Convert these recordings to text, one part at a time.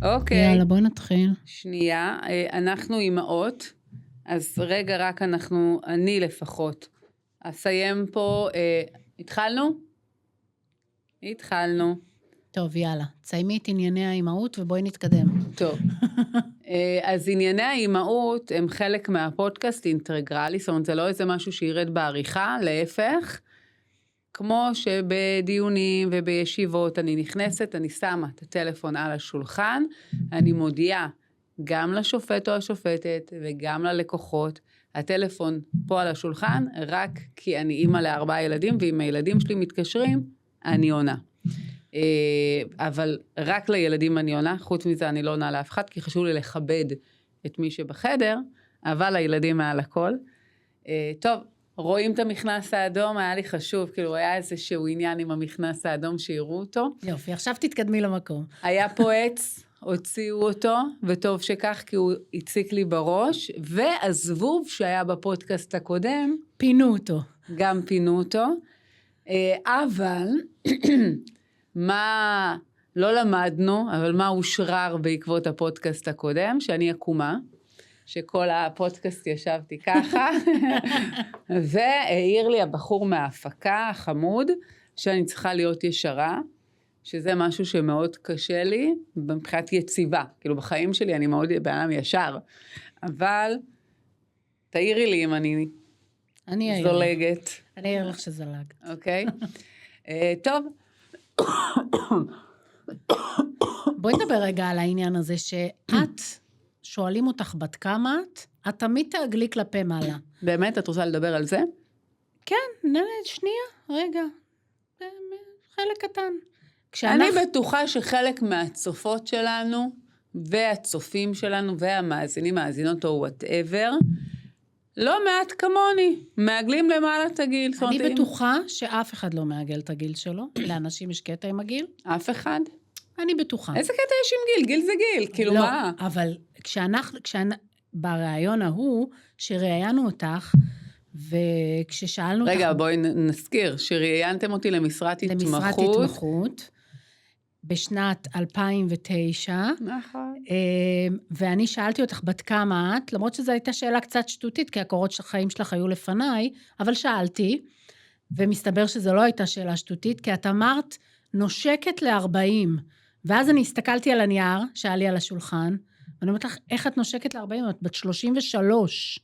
אוקיי. יאללה, בואי נתחיל. שנייה, אנחנו אימהות, אז רגע רק אני לפחות, אסיים פה, התחלנו? התחלנו. טוב, יאללה. תסיימי את ענייני האימהות ובואי נתקדם. טוב. אז ענייני האימהות הם חלק מהפודקאסט אינטגרלי, זאת אומרת, זה לא איזה משהו שירד בעריכה, להפך. כמו שבדיונים ובישיבות אני נכנסת, אני שמה את הטלפון על השולחן, אני מודיעה גם לשופט או השופטת וגם ללקוחות, הטלפון פה על השולחן, רק כי אני אימא ל4 ילדים, ואם הילדים שלי מתקשרים, אני עונה. אבל רק לילדים אני עונה, חוץ מזה אני לא עונה לאף אחד, כי חשוב לי לכבד את מי שבחדר, אבל הילדים מעל הכל. טוב, רואים את המכנס האדום, היה לי חשוב, כאילו היה איזשהו עניין עם המכנס האדום שיראו אותו. יופי, עכשיו תתקדמי למקום. היה פה עץ, הוציאו אותו, וטוב שכך, כי הוא הציק לי בראש, והזבוב שהיה בפודקאסט הקודם, פינו אותו. גם פינו אותו, אבל מה לא למדנו, אבל מה הושרר בעקבות הפודקאסט הקודם, שאני עקומה, שכל הפודקאסט ישבתי ככה, והעיר לי הבחור מההפקה, החמוד, שאני צריכה להיות ישרה, שזה משהו שמאוד קשה לי, מבחינת יציבה, כאילו בחיים שלי אני מאוד בעלם ישר, אבל תעירי לי אם אני זולגת. אני אעיר לך שזלג. אוקיי? טוב. בואי נדבר רגע על העניין הזה שאת, שואלים אותך בת כמה את תמיד תעגלי כלפי מעלה. באמת, את רוצה לדבר על זה? כן, שנייה, רגע. חלק קטן. אני בטוחה שחלק מהצופות שלנו, והצופים שלנו, והמאזינים, מאזינות או whatever, לא מעט כמוני, מעגלים למעלה את הגיל. אני בטוחה שאף אחד לא מעגל את הגיל שלו, לאנשים יש קטע עם הגיל. אף אחד? אני בטוחה. איזה קטע יש עם גיל? גיל זה גיל, כאילו לא, מה? אבל ברעיון ההוא, שראיינו אותך, וכששאלנו אותך... רגע, בואי נזכיר, שראיינתם אותי למשרת התמחות. בשנת 2009. נכון. ואני שאלתי אותך בת כמה את, למרות שזו הייתה שאלה קצת שטותית, כי הקורות של החיים שלך היו לפניי, אבל שאלתי, ומסתבר שזו לא הייתה שאלה שטותית, כי את אמרת, נושקת ל40, ואז אני הסתכלתי על הנייר, שהיה לי על השולחן, ואני אומרת לך, איך את נושקת ל40? את בת 33,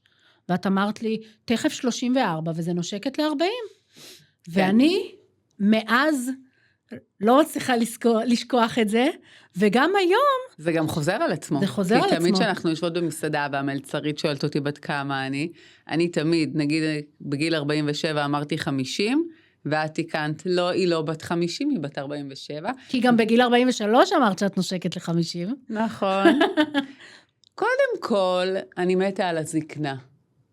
ואת אמרת לי, תכף 34, וזה נושקת ל40. ואני, מאז, לא מצליחה לשכוח את זה, וגם היום... זה גם חוזר על עצמו. זה חוזר על עצמו. כי תמיד שאנחנו יושבות במסעדה, והמלצרית שואלת אותי בת כמה אני תמיד, נגיד בגיל 47 אמרתי 50, ואת תיקנת, לא, היא לא בת 50, היא בת 47. כי גם בגיל 43 אמרת שאת נושקת ל50. נכון. קודם כל, אני מתה על הזקנה.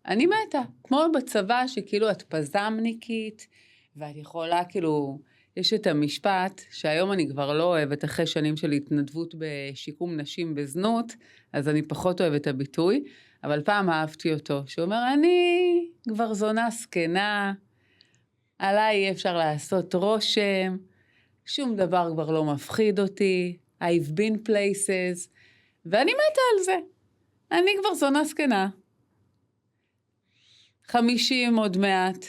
אני מתה. כמו בצבא, שכאילו את פזמניקית, ואת יכולה כאילו... יש את המשפט, שהיום אני כבר לא אוהבת, אחרי שנים של התנדבות בשיקום נשים בזנות, אז אני פחות אוהבת את הביטוי, אבל פעם אהבתי אותו, שאומר, אני כבר זונה זקנה, עליי אי אפשר לעשות רושם, שום דבר כבר לא מפחיד אותי, I've been places, ואני מתה על זה. אני כבר זונה זקנה. 50 עוד מעט.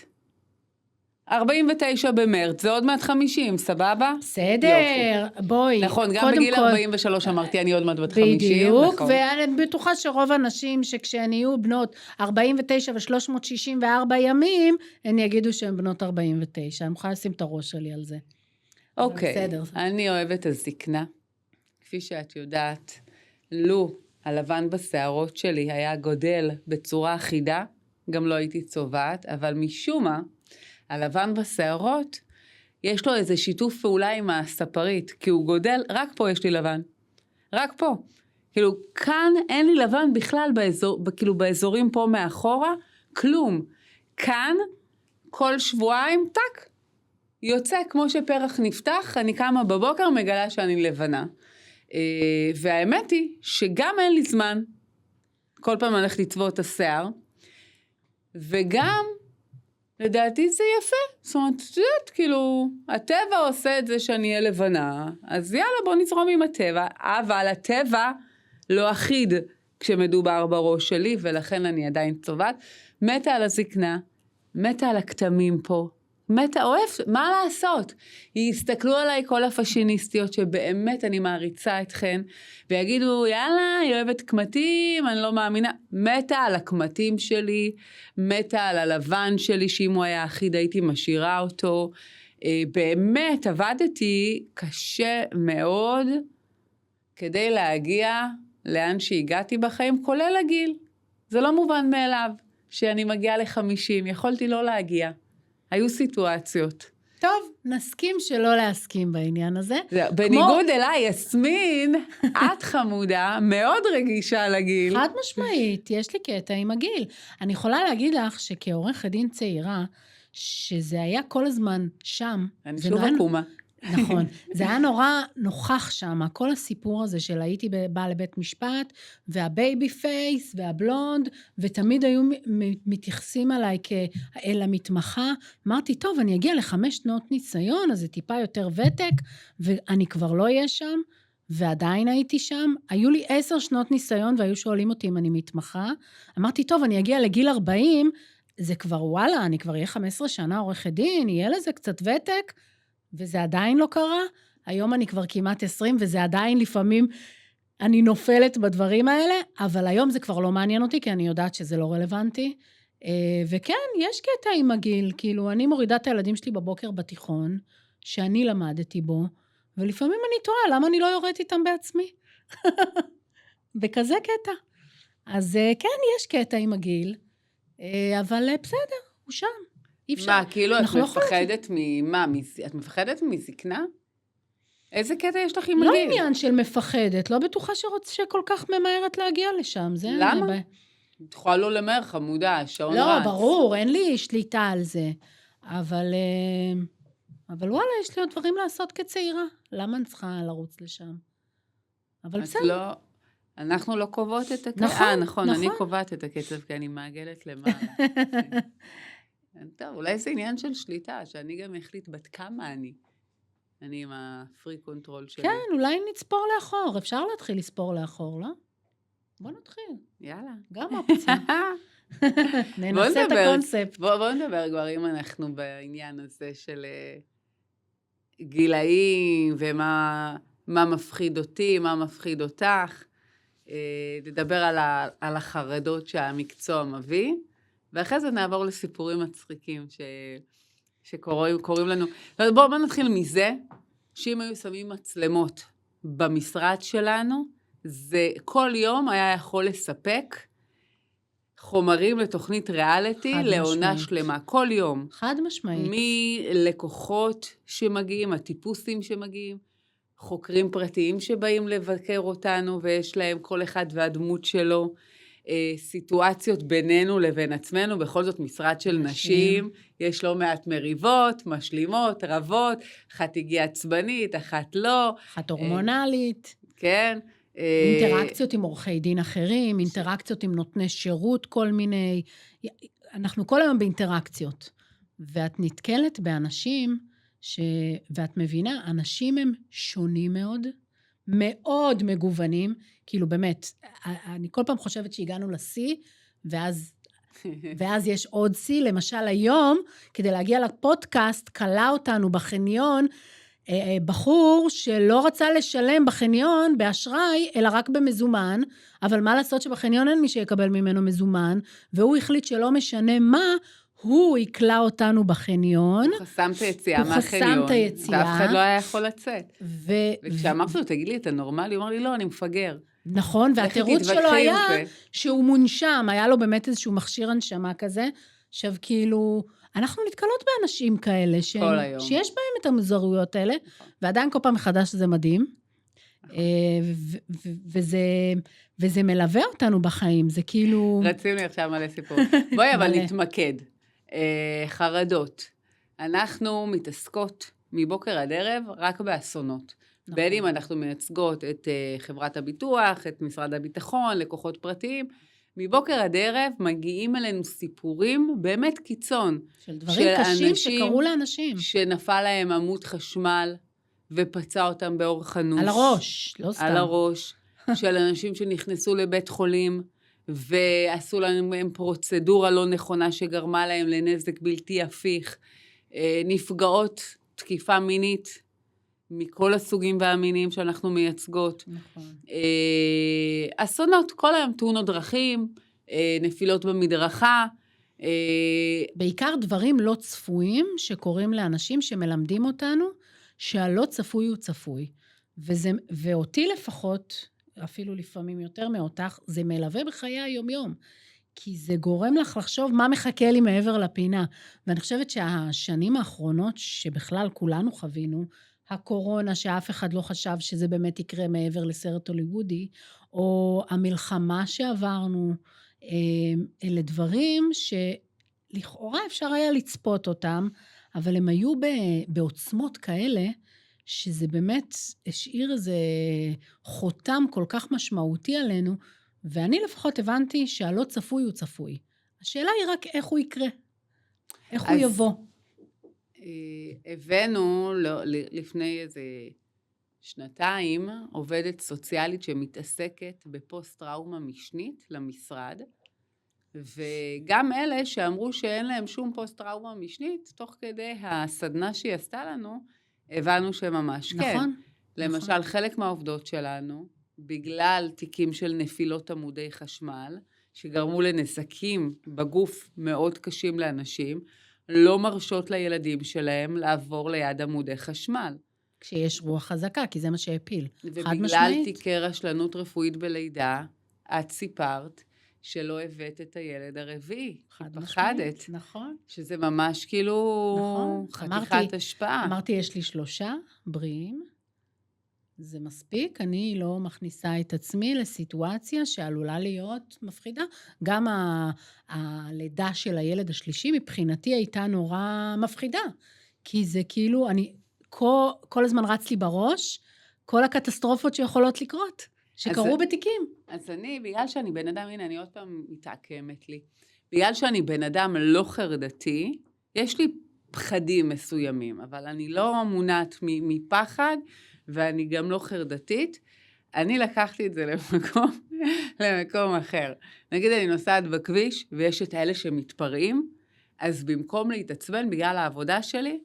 49 במרץ, זה עוד מעט 50, סבבה? בסדר, בואי. נכון, גם בגיל 43 אמרתי, אני עוד מעט בת 50. בדיוק, ואני בטוחה שרוב הנשים שכשהן יהיו בנות 49 ו-364 ימים, הן יגידו שהן בנות 49. אני יכולה לשים את הראש שלי על זה. אוקיי, אני אוהבת הזקנה. כפי שאת יודעת, לו הלבן בשערות שלי היה גודל בצורה אחידה, גם לא הייתי צובעת, אבל משום מה, הלבן בשערות, יש לו איזה שיתוף פעולה עם הספרית, כי הוא גודל, רק פה יש לי לבן. רק פה. כאילו, כאן אין לי לבן בכלל כאילו באזורים פה מאחורה, כלום. כאן, כל שבועיים, טק, יוצא כמו שפרח נפתח, אני קמה בבוקר, מגלה שאני לבנה. והאמת היא שגם אין לי זמן, כל פעם הולך לצבוע את השיער, וגם לדעתי זה יפה. זאת אומרת, את יודעת, כאילו, הטבע עושה את זה שאני אהיה לבנה, אז יאללה, בוא נזרום עם הטבע, אבל הטבע לא אחיד כשמדובר בראש שלי, ולכן אני עדיין צובעת. מתה על הזקנה, מתה על הכתמים פה, מתה, אוהב, מה לעשות? יסתכלו עליי כל הפשיניסטיות שבאמת אני מעריצה אתכן, ויגידו, יאללה, היא אוהבת קמטים, אני לא מאמינה. מתה על הקמטים שלי, מתה על הלבן שלי, שאם הוא היה אחיד הייתי משאירה אותו. באמת עבדתי קשה מאוד כדי להגיע לאן שהגעתי בחיים, כולל הגיל. זה לא מובן מאליו שאני מגיעה ל-50, יכולתי לא להגיע. היו סיטואציות. טוב, נסכים שלא להסכים בעניין הזה. בניגוד אליי, יסמין, את חמודה, מאוד רגישה לגיל. חד משמעית, יש לי קטע עם הגיל. אני יכולה להגיד לך שכעורכת דין צעירה, שזה היה כל הזמן שם. אני שוב עקומה. נכון, זה היה נורא נוכח שם, כל הסיפור הזה של הייתי באה לבית משפט, והבייבי פייס והבלונד, ותמיד היו מתייחסים עליי כאל המתמחה, אמרתי, טוב, אני אגיע ל5 שנות ניסיון, אז זה טיפה יותר ותק, ואני כבר לא אהיה שם, ועדיין הייתי שם, היו לי 10 שנות ניסיון, והיו שואלים אותי אם אני מתמחה, אמרתי, טוב, אני אגיע לגיל 40, זה כבר וואלה, אני כבר אהיה 15 שנה עורכת דין, יהיה לזה קצת ותק, וזה עדיין לא קרה, היום אני כבר כמעט 20, וזה עדיין לפעמים, אני נופלת בדברים האלה, אבל היום זה כבר לא מעניין אותי, כי אני יודעת שזה לא רלוונטי, וכן, יש קטע עם הגיל, כאילו, אני מורידה את הילדים שלי בבוקר בתיכון, שאני למדתי בו, ולפעמים אני טועה, למה אני לא יורדת איתם בעצמי? בכזה קטע. אז כן, יש קטע עם הגיל, אבל בסדר, הוא שם. מה, כאילו את מפחדת ממה? את מפחדת מזקנה? איזה קטע יש לך עם הגיל? לא עניין של מפחדת, לא בטוחה שכל כך ממהרת להגיע לשם. למה? את יכולה לא למהר, חמודה, השעון רץ. לא, ברור, אין לי שליטה על זה. אבל וואלה, יש לי עוד דברים לעשות כצעירה. למה אני צריכה לרוץ לשם? אבל בסדר. אנחנו לא קובעות את הקצב. נכון, אני קובעת את הקצב, כי אני מעגלת למעלה. טוב, אולי זה עניין של שליטה, שאני גם החליט בת כמה אני. אני עם הפרי קונטרול שלי. כן, אולי נצפור לאחור. אפשר להתחיל לספור לאחור, לא? בוא נתחיל. יאללה. גם אופציה. ננסה את הקונספט. בוא נדבר כבר אם אנחנו בעניין הזה של גילאים, ומה מפחיד אותי, מה מפחיד אותך. נדבר על החרדות שהמקצוע מביא. ואחרי זה נעבור לסיפורים מצחיקים שקוראים לנו. בואו נתחיל מזה, שאם היו שמים מצלמות במשרד שלנו, זה כל יום היה יכול לספק חומרים לתוכנית ריאליטי לעונה שלמה, כל יום. חד משמעית. מלקוחות שמגיעים, הטיפוסים שמגיעים, חוקרים פרטיים שבאים לבקר אותנו, ויש להם כל אחד והדמות שלו, סיטואציות בינינו לבין עצמנו, בכל זאת משרד של נשים, יש לא מעט מריבות, משלימות, רבות, אחת הגיעה עצבנית, אחת לא. אחת הורמונלית. כן. אינטראקציות עם עורכי דין אחרים, אינטראקציות עם נותני שירות כל מיני, אנחנו כל היום באינטראקציות, ואת נתקלת באנשים, ואת מבינה, אנשים הם שונים מאוד, מאוד מגוונים, כאילו באמת, אני כל פעם חושבת שהגענו לשיא, ואז יש עוד שיא, למשל היום, כדי להגיע לפודקאסט, קלה אותנו בחניון, בחור שלא רצה לשלם בחניון באשראי, אלא רק במזומן, אבל מה לעשות שבחניון אין מי שיקבל ממנו מזומן, והוא החליט שלא משנה מה, הוא יקלה אותנו בחניון. הוא חסם את היציאה מהחניון. הוא חסם את היציאה. ואף אחד לא היה יכול לצאת. וכשאמרתי לו, תגיד לי, אתה נורמלי? הוא אמר לי, לא, אני מפגר. נכון, והתירוץ שלו היה שהוא מונשם, היה לו באמת איזשהו מכשיר הנשמה כזה, עכשיו כאילו, אנחנו נתקלות באנשים כאלה, שיש בהם את המוזרויות האלה, ועדיין כל פעם מחדש זה מדהים, וזה מלווה אותנו בחיים, זה כאילו... רצינו לי עכשיו מלא סיפור. בואי, אבל נתמקד. חרדות. אנחנו מתעסקות מבוקר עד ערב רק באסונות. בין אם אנחנו מייצגות את חברת הביטוח, את משרד הביטחון, לקוחות פרטיים, מבוקר עד ערב מגיעים אלינו סיפורים באמת קיצון. של דברים קשים שקרו לאנשים. שנפל להם עמוד חשמל ופצע אותם באורח אנוש. על הראש, לא סתם. על הראש. של אנשים שנכנסו לבית חולים ועשו להם פרוצדורה לא נכונה שגרמה להם לנזק בלתי הפיך. נפגעות תקיפה מינית מכל הסוגים והמינים שאנחנו מייצגות. נכון. אסונות, כל היום תאונות דרכים, נפילות במדרכה. בעיקר דברים לא צפויים שקורים לאנשים שמלמדים אותנו שהלא צפוי הוא צפוי. ואותי לפחות, אפילו לפעמים יותר מאותך, זה מלווה בחיי היום-יום. כי זה גורם לך לחשוב מה מחכה לי מעבר לפינה. ואני חושבת שהשנים האחרונות שבכלל כולנו חווינו, הקורונה שאף אחד לא חשב שזה באמת יקרה מעבר לסרט הוליוודי, או המלחמה שעברנו, אלה דברים שלכאורה אפשר היה לצפות אותם, אבל הם היו בעוצמות כאלה, שזה באמת השאיר איזה חותם כל כך משמעותי עלינו, ואני לפחות הבנתי שהלא צפוי הוא צפוי. השאלה היא רק איך הוא יקרה, איך הוא יבוא. הבאנו לפני איזה 2 עובדת סוציאלית שמתעסקת בפוסט-טראומה משנית למשרד, וגם אלה שאמרו שאין להם שום פוסט-טראומה משנית, תוך כדי הסדנה שהיא עשתה לנו, הבנו שממש כן. נכון. למשל, חלק מהעובדות שלנו, בגלל תיקים של נפילות עמודי חשמל, שגרמו לנזקים בגוף מאוד קשים לאנשים, לא מרשות לילדים שלהם לעבור ליד עמודי חשמל. כשיש רוח חזקה, כי זה מה שהפיל. ובגלל תיקי רשלנות רפואית בלידה, את סיפרת שלא הבאת את הילד הרביעי. חד משמעית, נכון. שזה ממש כאילו חתיכת השפעה. אמרתי, יש לי 3 בריאים, זה מספיק, אני לא מכניסה את עצמי לסיטואציה שעלולה להיות מפחידה. גם הלידה של הילד השלישי מבחינתי הייתה נורא מפחידה, כי זה כאילו, כל הזמן רץ לי בראש, כל הקטסטרופות שיכולות לקרות, שקרו בתיקים. אז בגלל שאני בן אדם, הנה אני עוד פעם מתעקמת לי, בגלל שאני בן אדם לא חרדתי, יש לי פחדים מסוימים, אבל אני לא מונעת מפחד, ואני גם לא חרדתית, אני לקחתי את זה למקום אחר. נגיד אני נוסעת בכביש, ויש את האלה שמתפרעים, אז במקום להתעצבן בגלל העבודה שלי,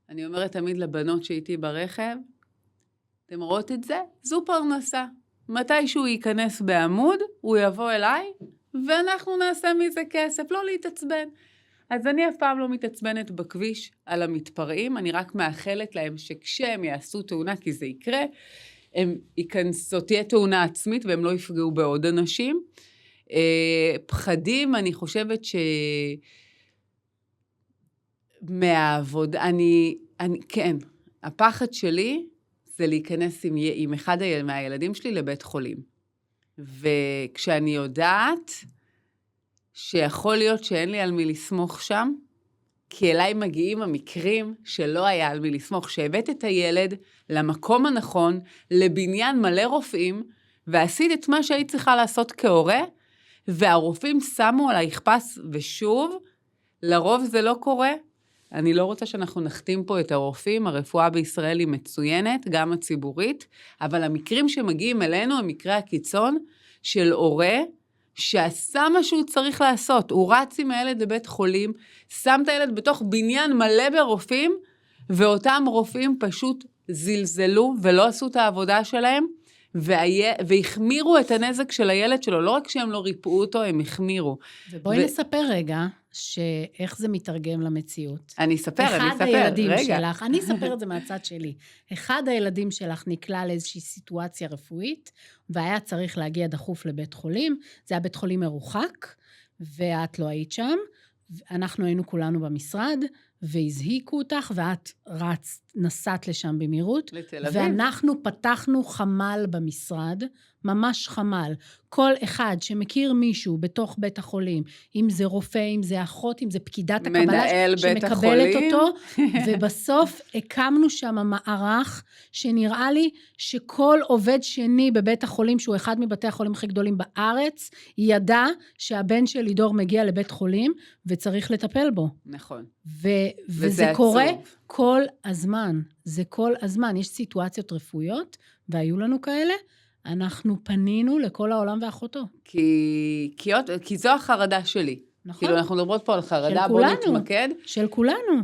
אני אומרת תמיד לבנות שהייתי ברכב, אתם רואות את זה? זו פרנסה. מתישהו ייכנס בעמוד, הוא יבוא אליי, ואנחנו נעשה מזה כסף, לא להתעצבן. אז אני אף פעם לא מתעצבנת בכביש על המתפרעים, אני רק מאחלת להם שכשהם יעשו תאונה, כי זה יקרה, זאת תהיה תאונה עצמית והם לא יפגעו בעוד אנשים. פחדים, אני חושבת מהעבודה, כן, הפחד שלי זה להיכנס עם אחד מהילדים שלי לבית חולים. וכשאני יודעת שיכול להיות שאין לי על מי לסמוך שם, כי אליי מגיעים המקרים שלא היה על מי לסמוך, שהבאת את הילד למקום הנכון, לבניין מלא רופאים, ועשית את מה שהיית צריכה לעשות כהורה, והרופאים שמו עלייך פס, ושוב, לרוב זה לא קורה. אני לא רוצה שאנחנו נחתים פה את הרופאים, הרפואה בישראל היא מצוינת, גם הציבורית, אבל המקרים שמגיעים אלינו, המקרה הקיצון של הורה, שעשה מה שהוא צריך לעשות, הוא רץ עם הילד לבית חולים, שם את הילד בתוך בניין מלא ברופאים, ואותם רופאים פשוט זלזלו ולא עשו את העבודה שלהם, והחמירו את הנזק של הילד שלו, לא רק שהם לא ריפאו אותו, הם החמירו. ובואי נספר רגע, שאיך זה מתרגם למציאות. אני אספר, אחד הילדים שלך, אני אספר את זה מהצד שלי, אחד הילדים שלך נקלע לאיזושהי סיטואציה רפואית, והיה צריך להגיע דחוף לבית חולים, זה היה בית חולים מרוחק, ואת לא היית שם, אנחנו היינו כולנו במשרד, והזהיקו אותך, ואת נסעת לשם במהירות. לתל אביב. ואנחנו פתחנו חמ"ל במשרד, ממש חמ"ל. כל אחד שמכיר מישהו בתוך בית החולים, אם זה רופא, אם זה אחות, אם זה פקידת הקבלה, שמקבלת אותו, ובסוף הקמנו שם מערך שנראה לי שכל עובד שני בבית החולים, שהוא אחד מבתי החולים הכי גדולים בארץ, ידע שהבן של לידור מגיע לבית חולים, וצריך לטפל בו. נכון. וזה קורה כל הזמן. זה כל הזמן. יש סיטואציות רפואיות, והיו לנו כאלה, אנחנו פנינו לכל העולם ואחותו. כי זו החרדה שלי. נכון. כאילו אנחנו מדברות פה על חרדה, של בוא כולנו. נתמקד. של כולנו.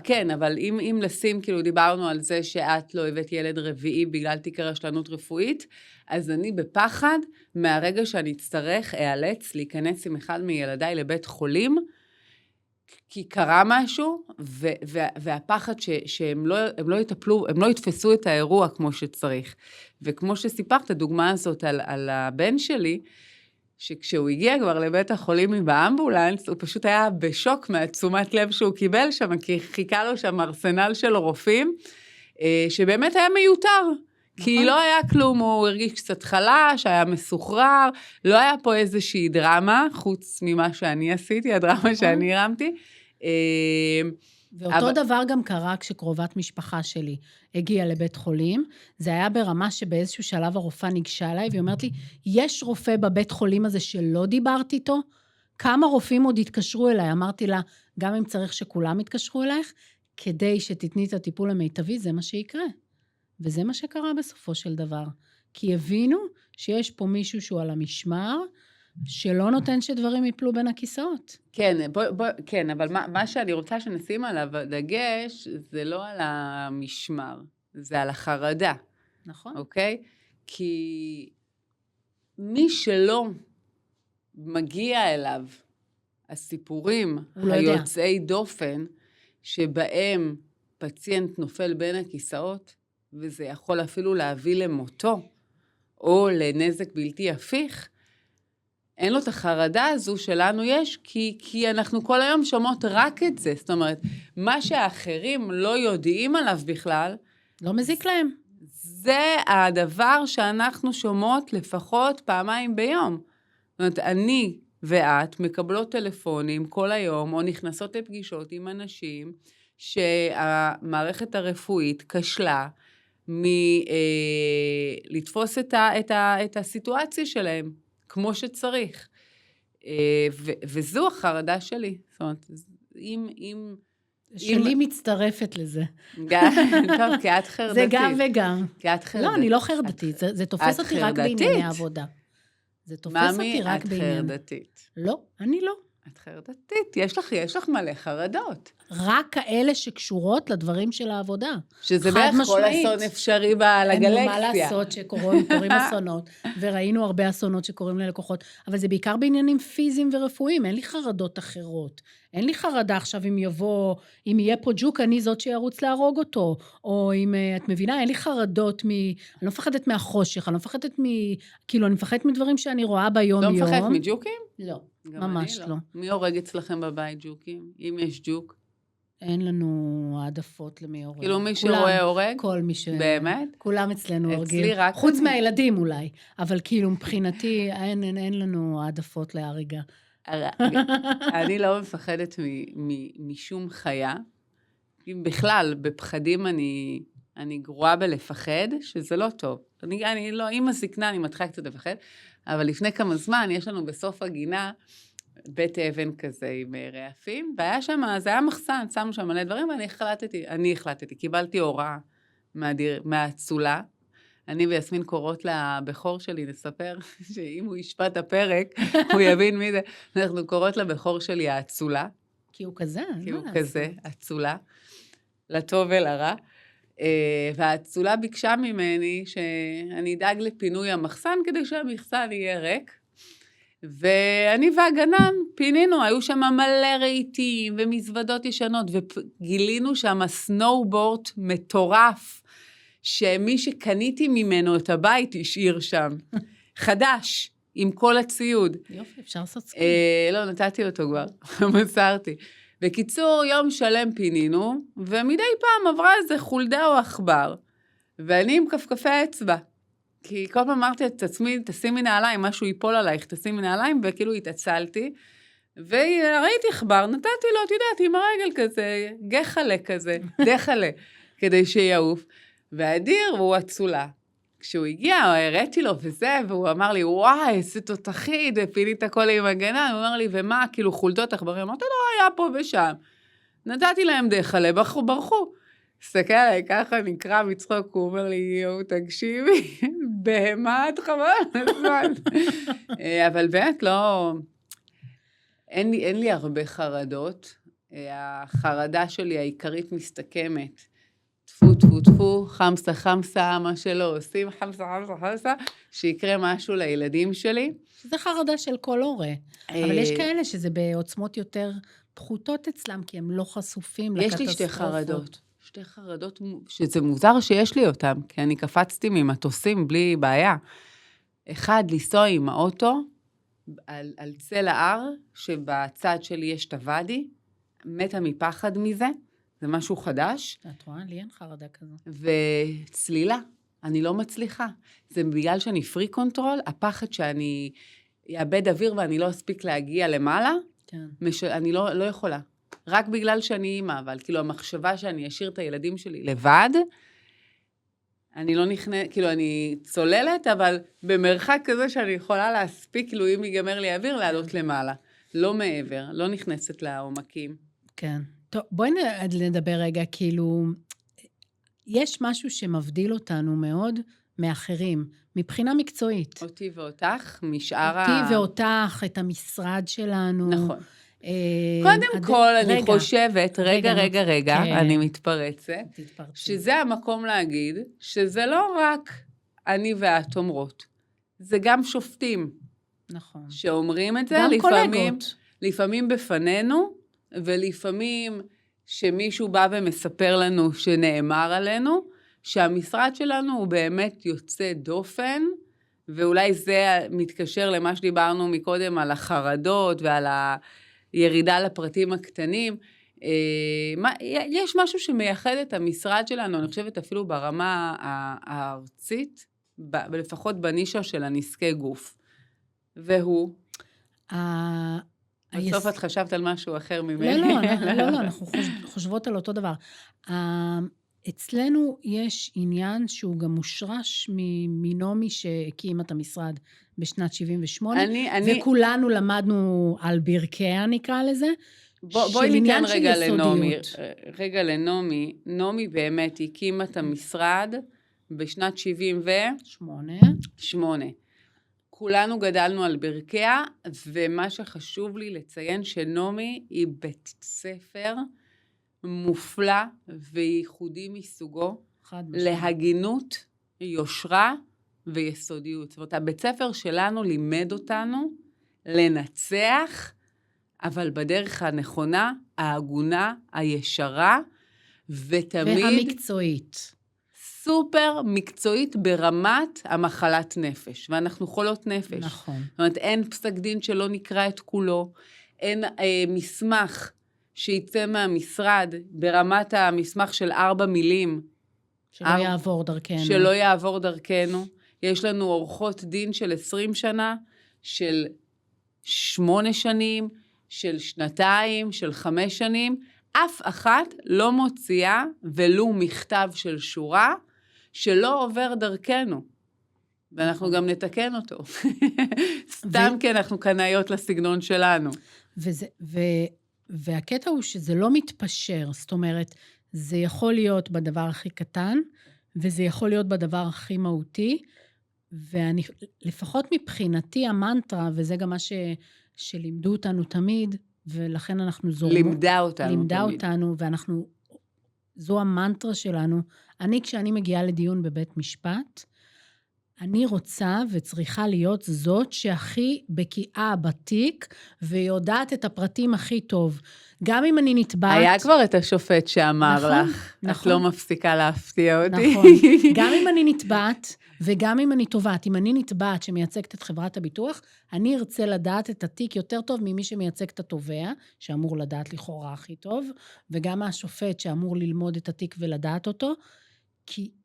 כן, אבל אם לשים, כאילו דיברנו על זה שאת לא הבאת ילד רביעי בגלל תיק רשלנות רפואית, אז אני בפחד מהרגע שאני אצטרך, אאלץ להיכנס עם אחד מילדיי לבית חולים, כי קרה משהו, והפחד שהם לא יטפלו, הם לא יתפסו את האירוע כמו שצריך. וכמו שסיפרת, הדוגמה הזאת על הבן שלי, שכשהוא הגיע כבר לבית החולים באמבולנס, הוא פשוט היה בשוק מהתשומת לב שהוא קיבל שם, כי חיכה לו שם ארסנל של רופאים, שבאמת היה מיותר. כי לא היה כלום, הוא הרגיש קצת חלש, היה מסוחרר, לא היה פה איזושהי דרמה, חוץ ממה שאני עשיתי, הדרמה שאני הרמתי. ואותו דבר גם קרה כשקרובת משפחה שלי הגיעה לבית חולים, זה היה ברמה שבאיזשהו שלב הרופאה ניגשה אליי, והיא אומרת לי, יש רופא בבית חולים הזה שלא דיברת איתו? כמה רופאים עוד התקשרו אליי? אמרתי לה, גם אם צריך שכולם יתקשרו אלייך, כדי שתתני את הטיפול המיטבי, זה מה שיקרה. וזה מה שקרה בסופו של דבר. כי הבינו שיש פה מישהו שהוא על המשמר, שלא נותן שדברים יפלו בין הכיסאות. כן, כן, אבל מה שאני רוצה שנשים עליו דגש, זה לא על המשמר, זה על החרדה. נכון. אוקיי? כי מי שלא מגיע אליו הסיפורים היוצאי דופן, שבהם פציינט נופל בין הכיסאות, וזה יכול אפילו להביא למותו, או לנזק בלתי הפיך, אין לו את החרדה הזו שלנו יש, כי אנחנו כל היום שומעות רק את זה. זאת אומרת, מה שהאחרים לא יודעים עליו בכלל, לא מזיק להם. זה הדבר שאנחנו שומעות לפחות פעמיים ביום. זאת אומרת, אני ואת מקבלות טלפונים כל היום, או נכנסות לפגישות עם אנשים, שהמערכת הרפואית כשלה מלתפוס את הסיטואציה שלהם, כמו שצריך. וזו החרדה שלי. זאת אומרת, שלי מצטרפת לזה. טוב, כי את חרדתית. זה גם וגם. כי את חרדתית. לא, אני לא חרדתית. זה תופס אותי רק בענייני עבודה. זה תופס אותי רק בעניין. מאמי, את חרדתית. לא, אני לא. את חרדתית. יש לך מלא חרדות. רק כאלה שקשורות לדברים של העבודה. שזה בערך כל אסון אפשרי לגלקסיה. אין מה לעשות שקורים אסונות, וראינו הרבה אסונות שקורים ללקוחות, אבל זה בעיקר בעניינים פיזיים ורפואיים, אין לי חרדות אחרות. אין לי חרדה עכשיו אם יהיה פה ג'וק, אני זאת שירוץ להרוג אותו, או אם את מבינה, אין לי חרדות אני לא מפחדת מהחושך, אני לא מפחדת כאילו אני מפחדת מדברים שאני רואה ביום יום. לא מפחדת מג'וקים? לא, ממש לא. מי הורג אצלכם בבית ג'וקים? אם יש ג'וק? אין לנו העדפות למי הורג. כאילו מי שרואה הורג? כל מי באמת? כולם אצלנו הורגים. אצלי רק... חוץ מהילדים אולי, אבל כאילו מבחינתי אין לנו העדפות להריגה. אני לא מפחדת משום חיה. בכלל, בפחדים אני גרועה בלפחד, שזה לא טוב. אני לא, עם הזקנה אני מתחילה קצת לפחד, אבל לפני כמה זמן יש לנו בסוף הגינה, בית אבן כזה עם רעפים, והיה שם, זה היה מחסן, שמו שם מלא דברים, ואני החלטתי, קיבלתי הוראה מהאצולה, אני ויסמין קוראות לבחור שלי, נספר שאם הוא ישפט את הפרק, הוא יבין מי זה, אנחנו קוראות לבחור שלי האצולה. כי הוא כזה. כי הוא כזה, אצולה, לטוב ולרע. והאצולה ביקשה ממני שאני אדאג לפינוי המחסן, כדי שהמחסן יהיה ריק. ואני והגנן פינינו, היו שם מלא רהיטים ומזוודות ישנות, וגילינו שם סנואובורד מטורף, שמי שקניתי ממנו את הבית השאיר שם. חדש, עם כל הציוד. יופי, אפשר לעשות סקי. לא, נתתי אותו כבר, מסרתי. בקיצור, יום שלם פינינו, ומדי פעם עברה איזה חולדה או עכבר, ואני עם כפכפי האצבע. כי כל פעם אמרתי את עצמי, תשימי נעליים, משהו ייפול עלייך, תשימי נעליים, וכאילו התעצלתי, וראיתי עכבר, נתתי לו, את יודעת, עם הרגל כזה, גחלה כזה, דחלה, כדי שיעוף. והאדיר, והוא הצולה. כשהוא הגיע, הראיתי לו וזה, והוא אמר לי, וואי, איזה תותחית, ופילי את הכל עם הגנה, הוא אמר לי, ומה, כאילו חולדות עכברים? אמרתי לו, היה פה ושם. נתתי להם דחלה, ברחו. הסתכל עליי, ככה נקרא מצחוק, הוא אומר לי, יואו, תקשיבי, בהמת חבל, אבל באמת לא, אין לי הרבה חרדות, החרדה שלי העיקרית מסתכמת, טפו, חמסה, מה שלא עושים, חמסה, שיקרה משהו לילדים שלי. זה חרדה של כל הורה, אבל יש כאלה שזה בעוצמות יותר פחותות אצלם, כי הם לא חשופים לקטסטרופות. יש לי שתי חרדות, שזה מוזר שיש לי אותם, כי אני קפצתי ממטוסים בלי בעיה. אחד, לנסוע עם האוטו, על צל ההר, שבצד שלי יש את הוואדי, מתה מפחד מזה, זה משהו חדש. את רואה? לי אין חרדה כזו. וצלילה, אני לא מצליחה. זה בגלל שאני פרי קונטרול, הפחד שאני אאבד אוויר ואני לא אספיק להגיע למעלה, כן. אני לא יכולה. רק בגלל שאני אימא, אבל כאילו המחשבה שאני אשאיר את הילדים שלי לבד, אני לא כאילו אני צוללת, אבל במרחק כזה שאני יכולה להספיק, כאילו אם ייגמר לי אוויר, לעלות למעלה. לא מעבר, לא נכנסת לעומקים. כן. טוב, בואי נדבר רגע, כאילו, יש משהו שמבדיל אותנו מאוד מאחרים, מבחינה מקצועית. אותי ואותך, משאר אותי ואותך, את המשרד שלנו. נכון. קודם כל, אני חושבת, רגע, אני מתפרצת, שזה המקום להגיד, שזה לא רק אני ואת אומרות, זה גם שופטים. נכון. שאומרים את זה, גם קולגות. לפעמים בפנינו, ולפעמים שמישהו בא ומספר לנו שנאמר עלינו, שהמשרד שלנו הוא באמת יוצא דופן, ואולי זה מתקשר למה שדיברנו מקודם על החרדות ועל הירידה לפרטים הקטנים. יש משהו שמייחד את המשרד שלנו, אני חושבת אפילו ברמה הארצית, לפחות בנישה של הנזקי גוף. והוא? בסוף את חשבת על משהו אחר ממני. לא, אנחנו חושבות על אותו דבר. אצלנו יש עניין שהוא גם מושרש מנומי שהקים את המשרד בשנת 78, וכולנו למדנו על ברכיה נקרא לזה, בואי ניתן רגע לנומי. נומי באמת הקימה את המשרד בשנת 78. כולנו גדלנו על ברכיה, ומה שחשוב לי לציין שנומי היא בית ספר מופלא וייחודי מסוגו, להגינות, יושרה ויסודיות. זאת אומרת, הבית ספר שלנו לימד אותנו לנצח, אבל בדרך הנכונה, ההגונה, הישרה, ותמיד והמקצועית. סופר מקצועית ברמת המחלת נפש, ואנחנו חולות נפש. נכון. זאת אומרת, אין פסק דין שלא נקרא את כולו, אין מסמך שיצא מהמשרד ברמת המסמך של 4 מילים. שלא יעבור דרכנו. יש לנו עורכות דין של 20 שנה, של 8 שנים, של 2 של 5 שנים, אף אחת לא מוציאה ולו מכתב של שורה, שלא עובר דרכנו. ואנחנו גם נתקן אותו. סתם כי אנחנו קנאיות לסגנון שלנו. והקטע הוא שזה לא מתפשר, זאת אומרת, זה יכול להיות בדבר הכי קטן, וזה יכול להיות בדבר הכי מהותי, ואני, לפחות מבחינתי המנטרה, וזה גם מה שלימדו אותנו תמיד, ולכן אנחנו לימדה אותנו, ואנחנו, זו המנטרה שלנו. כשאני מגיעה לדיון בבית משפט, אני רוצה וצריכה להיות זאת שהכי בקיאה בתיק, ויודעת את הפרטים הכי טוב. גם אם אני נתבעת... היה כבר את השופט שאמר לך, נכון. את לא מפסיקה להפתיע אותי. נכון. גם אם אני נתבעת, וגם אם אני תובעת, אם אני נתבעת שמייצגת את חברת הביטוח, אני ארצה לדעת את התיק יותר טוב ממי שמייצג את התובע, שאמור לדעת לכאורה הכי טוב, וגם השופט שאמור ללמוד את התיק ולדעת אותו,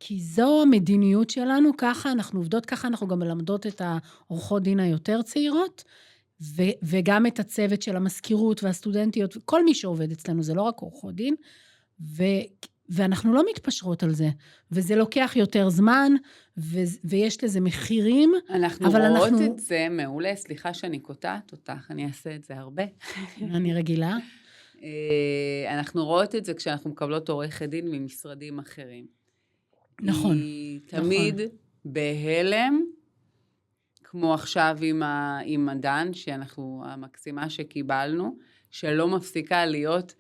כי זו המדיניות שלנו, ככה אנחנו עובדות, ככה אנחנו גם מלמדות את העורכות דין היותר צעירות, וגם את הצוות של המזכירות והסטודנטיות, כל מי שעובד אצלנו, זה לא רק עורכות דין, ואנחנו לא מתפשרות על זה, וזה לוקח יותר זמן, ויש לזה מחירים, אנחנו רואות את זה מעולה, סליחה שאני קוטעת אותך, אני אעשה את זה הרבה. אני רגילה. אנחנו רואות את זה כשאנחנו מקבלות עורכת דין ממשרדים אחרים. נכון. היא תמיד בהלם, כמו עכשיו עם הדן, שאנחנו, המקסימה שקיבלנו, שלא מפסיקה להיות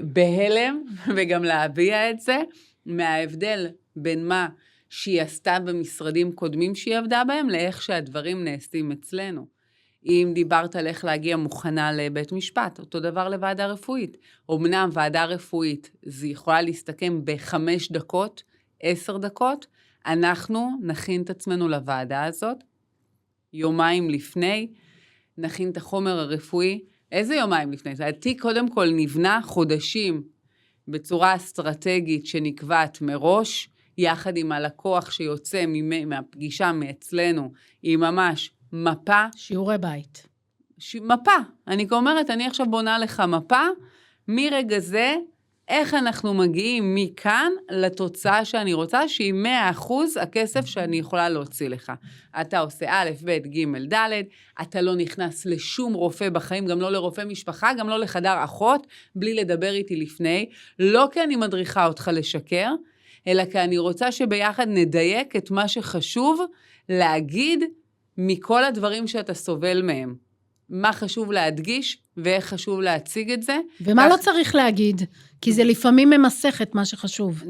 בהלם, וגם להביע את זה, מההבדל בין מה שהיא עשתה במשרדים קודמים שהיא עבדה בהם, לאיך שהדברים נעשים אצלנו. אם דיברת על איך להגיע מוכנה לבית משפט, אותו דבר לוועדה רפואית. אמנם ועדה רפואית, זה יכולה להסתכם ב5 דקות, 10 דקות, אנחנו נכין את עצמנו לוועדה הזאת, יומיים לפני, נכין את החומר הרפואי. איזה יומיים לפני? התיק קודם כל נבנה חודשים בצורה אסטרטגית שנקבעת מראש, יחד עם הלקוח שיוצא מהפגישה מאצלנו, היא ממש מפה. שיעורי בית. מפה. אני אומרת, אני עכשיו בונה לך מפה, מרגע זה, איך אנחנו מגיעים מכאן לתוצאה שאני רוצה, שהיא 100% הכסף שאני יכולה להוציא לך. אתה עושה א', ב', ג', ד', אתה לא נכנס לשום רופא בחיים, גם לא לרופא משפחה, גם לא לחדר אחות, בלי לדבר איתי לפני, לא כי אני מדריכה אותך לשקר, אלא כי אני רוצה שביחד נדייק את מה שחשוב להגיד מכל הדברים שאתה סובל מהם. מה חשוב להדגיש ואיך חשוב להציג את זה. ומה לא צריך להגיד, כי זה לפעמים ממסך את מה שחשוב.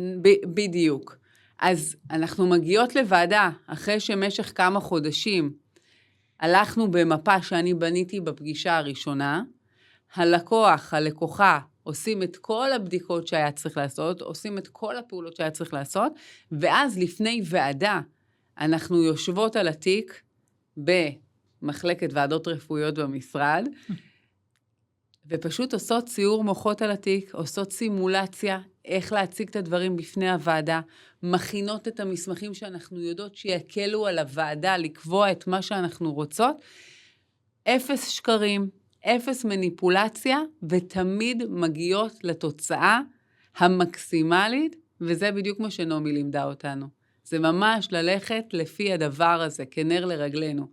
בדיוק. אז אנחנו מגיעות לוועדה, אחרי שמשך כמה חודשים, הלכנו במפה שאני בניתי בפגישה הראשונה, הלקוחה, עושים את כל הבדיקות שהיה צריך לעשות, עושים את כל הפעולות שהיה צריך לעשות, ואז לפני ועדה, אנחנו יושבות על התיק במחלקת ועדות רפואיות במשרד, ופשוט עושות ציור מוחות על התיק, עושות סימולציה, איך להציג את הדברים בפני הוועדה, מכינות את המסמכים שאנחנו יודעות שיקלו על הוועדה לקבוע את מה שאנחנו רוצות, 0 שקרים, 0 מניפולציה, ותמיד מגיעות לתוצאה המקסימלית, וזה בדיוק מה שנעמי לימדה אותנו. זה ממש ללכת לפי הדבר הזה, כנר לרגלינו.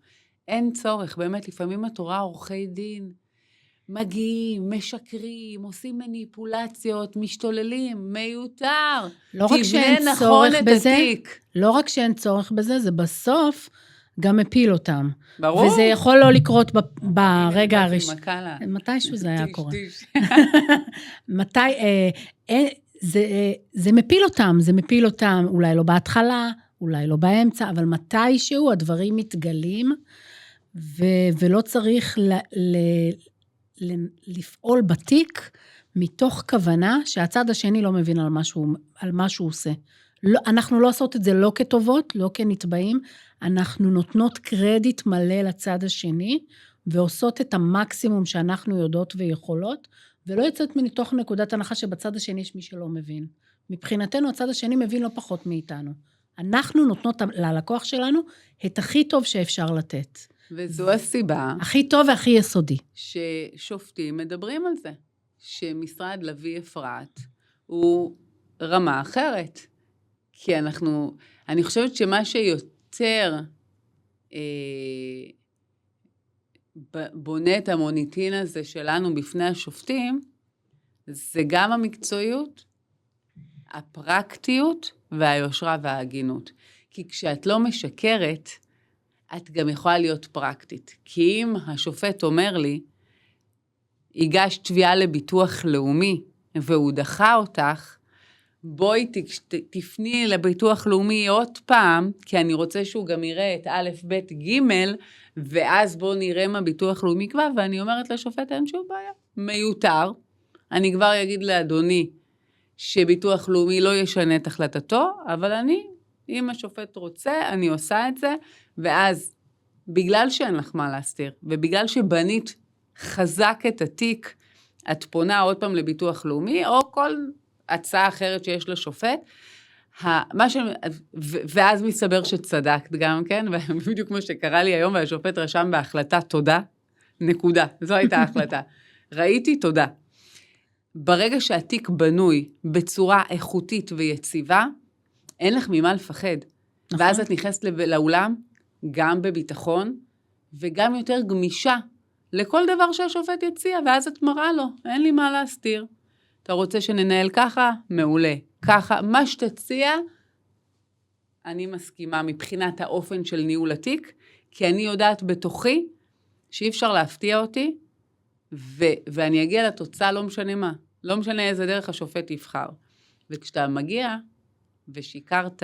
אין צורך, באמת, לפעמים את רואה עורכי דין, מגיעים, משקרים, עושים מניפולציות, משתוללים, מיותר. לא רק שאין צורך בזה, לא רק שאין צורך בזה, זה בסוף גם מפיל אותם. ברור. וזה יכול לא לקרות ברגע הראשון. מתישהו זה היה קורה. זה מפיל אותם, אולי לא בהתחלה, אולי לא באמצע, אבל מתישהו הדברים מתגלים, ולא צריך לפעול בתיק מתוך כוונה שהצד השני לא מבין על מה שהוא עושה. לא, אנחנו לא עושות את זה לא כטובות, לא כנתבעים, אנחנו נותנות קרדיט מלא לצד השני, ועושות את המקסימום שאנחנו יודעות ויכולות, ולא יוצאת מתוך נקודת הנחה שבצד השני יש מי שלא מבין. מבחינתנו הצד השני מבין לא פחות מאיתנו. אנחנו נותנות ללקוח שלנו את הכי טוב שאפשר לתת. וזו הסיבה. הכי טוב והכי יסודי. ששופטים מדברים על זה. שמשרד לוי אפרת הוא רמה אחרת. כי אני חושבת שמה שיותר בונה את המוניטין הזה שלנו בפני השופטים, זה גם המקצועיות, הפרקטיות והיושרה וההגינות. כי כשאת לא משקרת, את גם יכולה להיות פרקטית. כי אם השופט אומר לי, הגשת תביעה לביטוח לאומי, והוא דחה אותך, בואי תפני לביטוח לאומי עוד פעם, כי אני רוצה שהוא גם יראה את א', ב', ג', ואז בואו נראה מה ביטוח לאומי קבע, ואני אומרת לשופט, אין שום בעיה, מיותר. אני כבר אגיד לאדוני, שביטוח לאומי לא ישנה את החלטתו, אבל אם השופט רוצה, אני עושה את זה, ואז בגלל שאין לך מה להסתיר, ובגלל שבנית חזק את התיק, את פונה עוד פעם לביטוח לאומי, או כל הצעה אחרת שיש לשופט, ואז מסתבר שצדקת גם, כן? ובדיוק כמו שקרה לי היום, והשופט רשם בהחלטה, תודה, נקודה. זו הייתה ההחלטה. ראיתי, תודה. ברגע שהתיק בנוי בצורה איכותית ויציבה, אין לך ממה לפחד. נכון. ואז את נכנסת לאולם, גם בביטחון, וגם יותר גמישה, לכל דבר שהשופט יציע, ואז את מראה לו, אין לי מה להסתיר. אתה רוצה שננהל ככה? מעולה. ככה, מה שתציע, אני מסכימה מבחינת האופן של ניהול התיק, כי אני יודעת בתוכי, שאי אפשר להפתיע אותי, ואני אגיע לתוצאה לא משנה מה. לא משנה איזה דרך השופט יבחר. וכשאתה מגיע ושיקרת,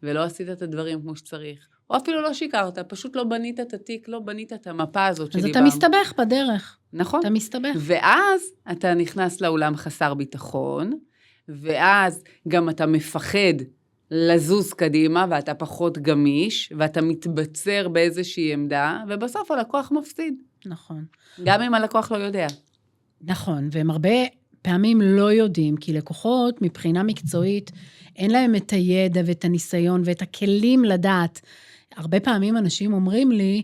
ולא עשית את הדברים כמו שצריך, או אפילו לא שיקרת, פשוט לא בנית את התיק, לא בנית את המפה הזאת שדיברנו. אז אתה מסתבך בדרך. נכון. אתה מסתבך. ואז אתה נכנס לאולם חסר ביטחון, ואז גם אתה מפחד לזוז קדימה, ואתה פחות גמיש, ואתה מתבצר באיזושהי עמדה, ובסוף הלקוח מפסיד. נכון. גם אם הלקוח לא יודע. נכון, והם הרבה פעמים לא יודעים, כי לקוחות מבחינה מקצועית, אין להם את הידע ואת הניסיון ואת הכלים לדעת. הרבה פעמים אנשים אומרים לי,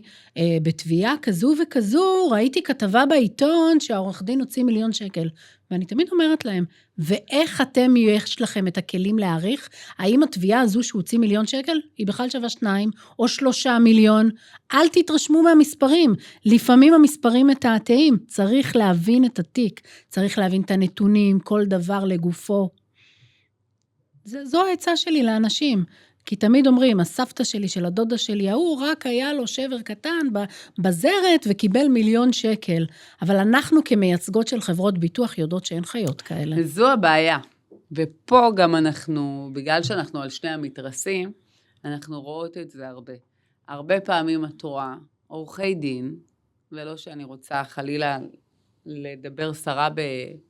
בתביעה כזו וכזו, ראיתי כתבה בעיתון שהעורך דין הוציא 1,000,000 שקל. ואני תמיד אומרת להם, ואיך אתם יש לכם את הכלים להעריך? האם התביעה הזו שהוציא 1,000,000 שקל, היא בכלל שווה 2 או 3 מיליון? אל תתרשמו מהמספרים. לפעמים המספרים מתעתעים. צריך להבין את התיק, צריך להבין את הנתונים, כל דבר לגופו. זו העצה שלי לאנשים. כי תמיד אומרים, הסבתא שלי של הדודה שלי, הוא רק היה לו שבר קטן בזרת וקיבל 1,000,000 שקל. אבל אנחנו כמייצגות של חברות ביטוח יודעות שאין חיות כאלה. וזו הבעיה. ופה גם אנחנו, בגלל שאנחנו על שני המתרסים, אנחנו רואות את זה הרבה. הרבה פעמים את רואה עורכי דין, ולא שאני רוצה חלילה לדבר שרה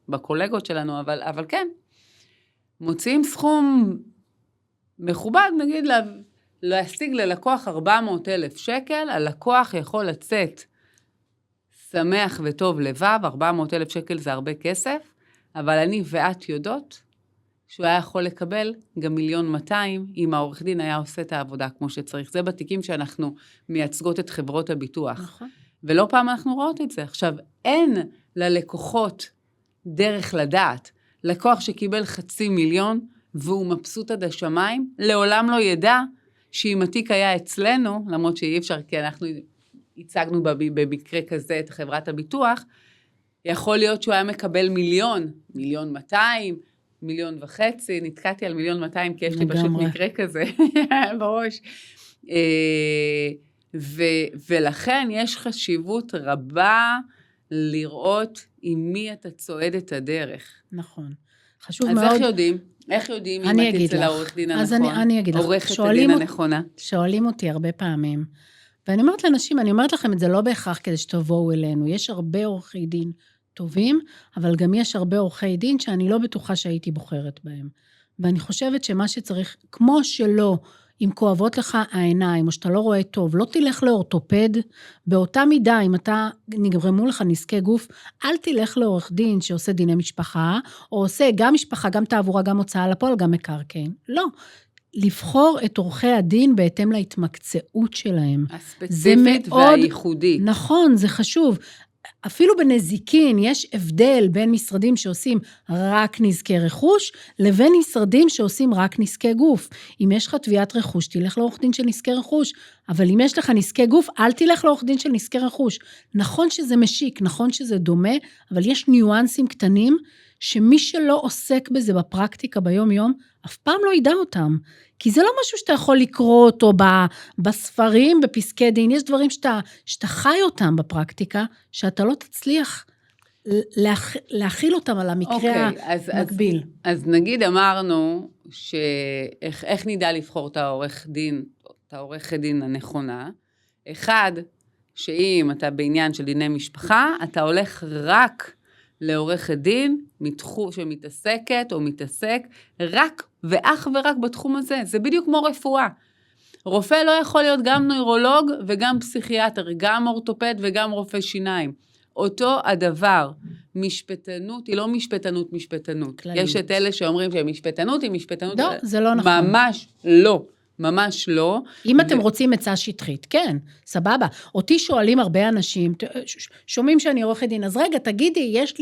בקולגות שלנו, אבל כן, מוציאים סכום מכובד, נגיד, להשיג ללקוח 400,000 שקל, הלקוח יכול לצאת שמח וטוב לבב, 400,000 שקל זה הרבה כסף, אבל אני ואת יודעות שהוא היה יכול לקבל גם 1,200,000 אם העורך דין היה עושה את העבודה כמו שצריך. זה בתיקים שאנחנו מייצגות את חברות הביטוח. נכון. ולא פעם אנחנו רואות את זה. עכשיו, אין ללקוחות דרך לדעת. לקוח שקיבל 500,000 והוא מבסוט עד השמיים, לעולם לא ידע שאם התיק היה אצלנו, למרות שאי אפשר, כי אנחנו הצגנו במקרה כזה את חברת הביטוח, יכול להיות שהוא היה מקבל 1,000,000, 1,200,000, 1,500,000, נתקעתי על 1,200,000, כי יש לי פשוט מקרה כזה בראש. ולכן יש חשיבות רבה לראות עם מי אתה צועד את הדרך. נכון. חשוב אז מאוד. איך יודעים אם את אצל העורך דין הנכון? אני אגיד לך. עורכת הדין הנכונה. שואלים אותי הרבה פעמים, ואני אומרת לאנשים, אני אומרת לכם את זה לא בהכרח כדי שתבואו אלינו, יש הרבה עורכי דין טובים, אבל גם יש הרבה עורכי דין שאני לא בטוחה שהייתי בוחרת בהם. ואני חושבת שמה שצריך, כמו שלא, אם כואבות לך העיניים, או שאתה לא רואה טוב, לא תלך לאורתופד, באותה מידה, אם אתה נגרמו לך נזקי גוף, אל תלך לעורך דין שעושה דיני משפחה, או עושה גם משפחה, גם תעבורה, גם הוצאה לפועל, גם מקרקעין. לא. לבחור את עורכי הדין בהתאם להתמקצעות שלהם. הספציפית והייחודית. נכון, זה חשוב. אפילו בנזיקין יש הבדל בין משרדים שעושים רק נזקי רכוש, לבין משרדים שעושים רק נזקי גוף. אם יש לך תביעת רכוש, תלך לעורך דין של נזקי רכוש, אבל אם יש לך נזקי גוף, אל תלך לעורך דין של נזקי רכוש. נכון שזה משיק, נכון שזה דומה, אבל יש ניואנסים קטנים, שמי שלא עוסק בזה בפרקטיקה ביום יום, אף פעם לא ידע אותם. כי זה לא משהו שאתה יכול לקרוא אותו בספרים, בפסקי דין, יש דברים שאתה חי אותם בפרקטיקה, שאתה לא תצליח להכיל אותם על המקרה המקביל. אז נגיד אמרנו, איך נדע לבחור את העורכת דין הנכונה? אחד, שאם אתה בעניין של דיני משפחה, אתה הולך רק לעורכת דין שמתעסקת או מתעסק רק ואך ורק בתחום הזה. זה בדיוק כמו רפואה. רופא לא יכול להיות גם נוירולוג וגם פסיכיאטר, גם אורתופד וגם רופא שיניים. אותו הדבר, משפטנות היא לא משפטנות. יש את אלה שאומרים שמשפטנות היא משפטנות. לא, זה לא נכון. ממש לא. אם אתם רוצים עצה שטחית, כן, סבבה. אותי שואלים הרבה אנשים, שומעים שאני עורכת דין, אז רגע, תגידי, יש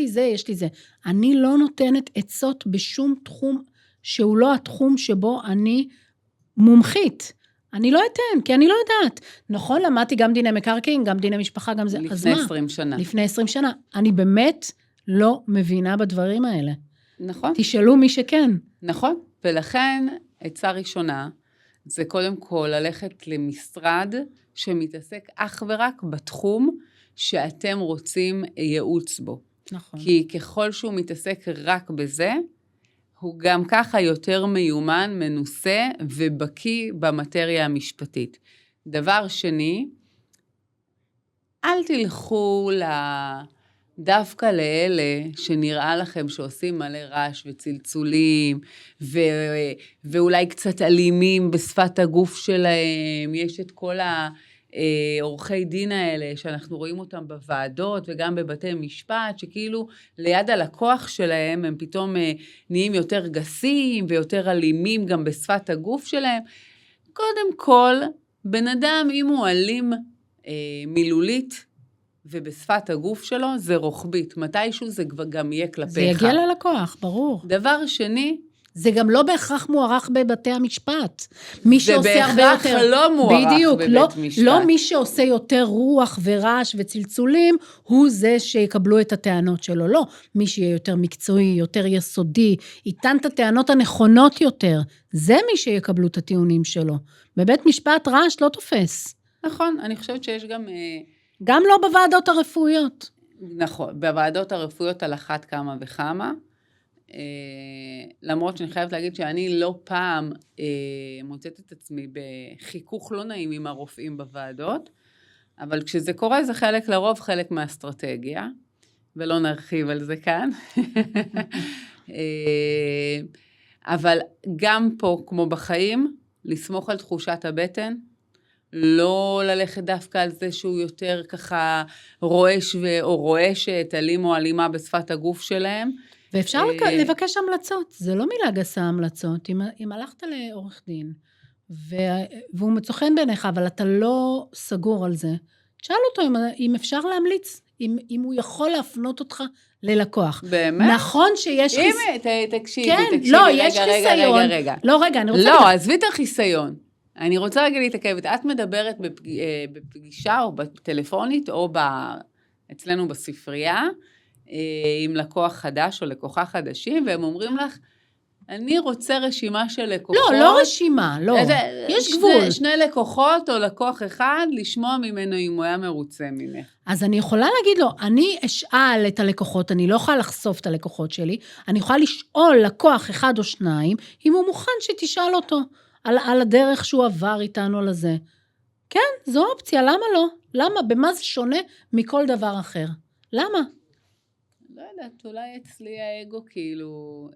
לי זה. אני לא נותנת עצות בשום תחום שהוא לא התחום שבו אני מומחית. אני לא אתן, כי אני לא יודעת. נכון, למדתי גם דיני מקרקעין, גם דיני משפחה, גם זה. לפני 20 שנה. לפני 20 שנה. אני באמת לא מבינה בדברים האלה. נכון. תשאלו מי שכן. נכון, ולכן עצה ראשונה, זה קודם כל ללכת למשרד שמתעסק אך ורק בתחום שאתם רוצים ייעוץ בו. נכון. כי ככל שהוא מתעסק רק בזה, הוא גם ככה יותר מיומן, מנוסה ובקי במטריה המשפטית. דבר שני, אל תלכו דווקא לאלה שנראה לכם שעושים מלא רעש וצלצולים, ואולי קצת אלימים בשפת הגוף שלהם, יש את כל העורכי דין האלה שאנחנו רואים אותם בוועדות וגם בבתי משפט, שכאילו ליד הלקוח שלהם הם פתאום נהיים יותר גסים ויותר אלימים גם בשפת הגוף שלהם. קודם כל, בן אדם אם הוא אלים מילולית, ובשפת הגוף שלו זה רוחבית. מתישהו זה גם יהיה כלפיך. זה יגיע ללקוח, ברור. דבר שני, זה גם לא בהכרח מוערך בבתי המשפט. מי שעושה הרבה יותר... זה בהכרח לא מוערך בדיוק, בבית משפט. לא מי שעושה יותר רוח ורעש וצלצולים, הוא זה שיקבלו את הטענות שלו. לא, מי שיהיה יותר מקצועי, יותר יסודי, ייתן את הטענות הנכונות יותר. זה מי שיקבלו את הטיעונים שלו. בבית משפט רעש לא תופס. נכון, אני חושבת שיש גם לא בוועדות הרפואיות. נכון, בוועדות הרפואיות על אחת כמה וכמה, למרות שאני חייבת להגיד שאני לא פעם מוצאת את עצמי בחיכוך לא נעים עם הרופאים בוועדות, אבל כשזה קורה זה לרוב חלק מהאסטרטגיה, ולא נרחיב על זה כאן. אבל גם פה, כמו בחיים, לסמוך על תחושת הבטן, לא ללכת דווקא על זה שהוא יותר ככה רועש או רועשת, אלים או אלימה בשפת הגוף שלהם. ואפשר לבקש המלצות, זה לא מילה גסה המלצות. אם הלכת לעורך דין, והוא מצוחן בעיניך, אבל אתה לא סגור על זה, תשאל אותו אם אפשר להמליץ, אם הוא יכול להפנות אותך ללקוח. באמת? נכון שיש תקשיבי, כן, לא, יש חיסיון. לא, רגע, אני רוצה... לא, עזבי את החיסיון. אני רוצה רגע להתעכב, את מדברת בפגישה או בטלפונית או אצלנו בספרייה, עם לקוח חדש או לקוחה חדשים, והם אומרים לך, אני רוצה רשימה של לקוחות. לא רשימה, לא. יש גבול. שני לקוחות או לקוח אחד, לשמוע ממנו אם הוא היה מרוצה ממך. אז אני יכולה להגיד לו, אני אשאל את הלקוחות, אני לא יכולה לחשוף את הלקוחות שלי, אני יכולה לשאול לקוח אחד או שניים, אם הוא מוכן שתשאל אותו. על הדרך שהוא עבר איתנו על זה. כן, זו אופציה, למה לא? למה? במה זה שונה מכל דבר אחר? למה? לא יודעת, אולי אצלי האגו כאילו,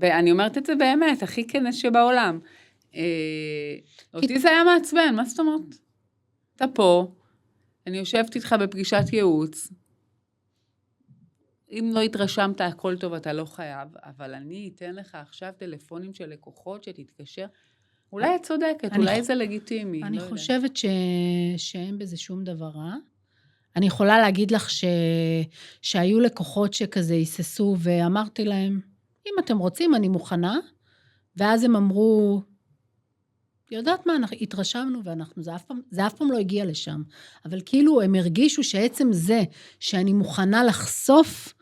אני אומרת את זה באמת, הכי כנס שבעולם. אותי זה היה מעצבן, מה זאת אומרת? אתה פה, אני יושבת איתך בפגישת ייעוץ, אם לא התרשמת הכל טוב, אתה לא חייב, אבל אני אתן לך עכשיו טלפונים של לקוחות שתתקשר, אולי את צודקת, אולי זה לגיטימי. אני חושבת שאין בזה שום דבר רע. אני יכולה להגיד לך שהיו לקוחות שכזה היססו, ואמרתי להם, אם אתם רוצים, אני מוכנה, ואז הם אמרו, יודעת מה, אנחנו התרשמנו, זה אף פעם לא הגיע לשם, אבל כאילו הם הרגישו שעצם זה, שאני מוכנה לחשוף,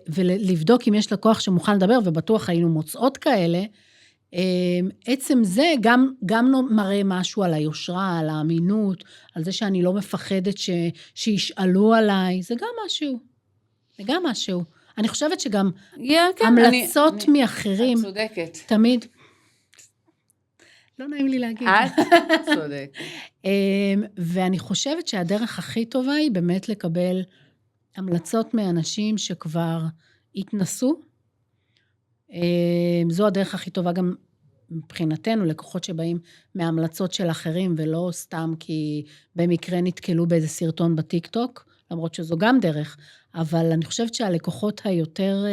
ולבדוק אם יש לקוח שמוכן לדבר, ובטוח היינו מוצאות כאלה, עצם זה גם מראה משהו על היושרה, על האמינות, על זה שאני לא מפחדת שישאלו עליי, זה גם משהו. זה גם משהו. אני חושבת שגם המלצות מאחרים, את צודקת. תמיד, לא נעים לי להגיד. את צודקת. ואני חושבת שהדרך הכי טובה היא באמת לקבל המלצות מאנשים שכבר התנסו. זו הדרך הכי טובה גם מבחינתנו, לקוחות שבאים מההמלצות של אחרים, ולא סתם כי במקרה נתקלו באיזה סרטון בטיק-טוק, למרות שזו גם דרך, אבל אני חושבת שהלקוחות היותר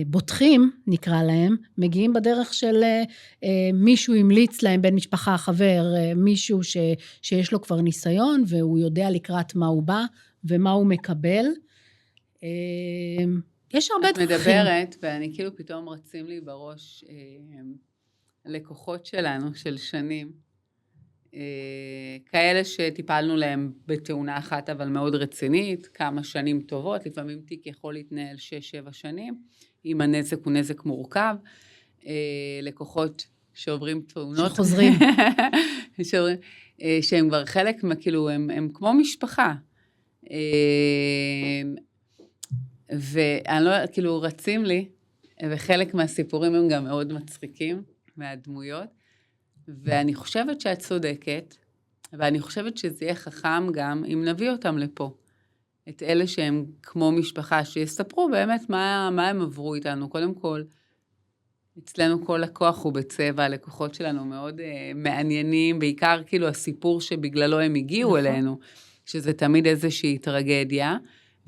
בוטחים, נקרא להם, מגיעים בדרך של מישהו המליץ להם, בן משפחה, חבר, מישהו שיש לו כבר ניסיון, והוא יודע לקראת מה הוא בא, ומה הוא מקבל. יש הרבה דרכים. את מדברת, ואני כאילו פתאום רצים לי בראש לקוחות שלנו, של שנים, כאלה שטיפלנו להם בתאונה אחת, אבל מאוד רצינית, כמה שנים טובות, לפעמים תיק יכול להתנהל 6-7 שנים, אם הנזק הוא נזק מורכב, לקוחות שעוברים תאונות. שחוזרים. שהם כבר חלק, כאילו, הם כמו משפחה. ואני לא, כאילו, רצים לי, וחלק מהסיפורים הם גם מאוד מצחיקים, מהדמויות, ואני חושבת שאת צודקת, ואני חושבת שזה יהיה חכם גם אם נביא אותם לפה. את אלה שהם כמו משפחה, שיספרו באמת מה הם עברו איתנו. קודם כל, אצלנו כל לקוח הוא בצבע, הלקוחות שלנו מאוד מעניינים, בעיקר כאילו הסיפור שבגללו הם הגיעו אלינו, שזה תמיד איזושהי טרגדיה,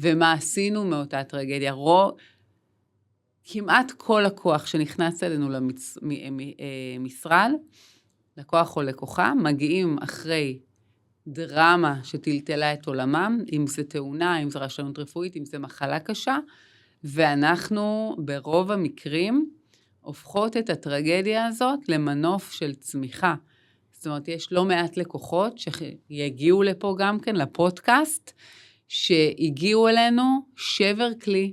ומה עשינו מאותה טרגדיה. כמעט כל לקוח שנכנס אלינו למשרד, לקוח או לקוחה, מגיעים אחרי דרמה שטלטלה את עולמם, אם זה תאונה, אם זה רשלנות רפואית, אם זה מחלה קשה, ואנחנו ברוב המקרים הופכות את הטרגדיה הזאת למנוף של צמיחה. זאת אומרת, יש לא מעט לקוחות שיגיעו לפה גם כן, לפודקאסט, שהגיעו אלינו שבר כלי,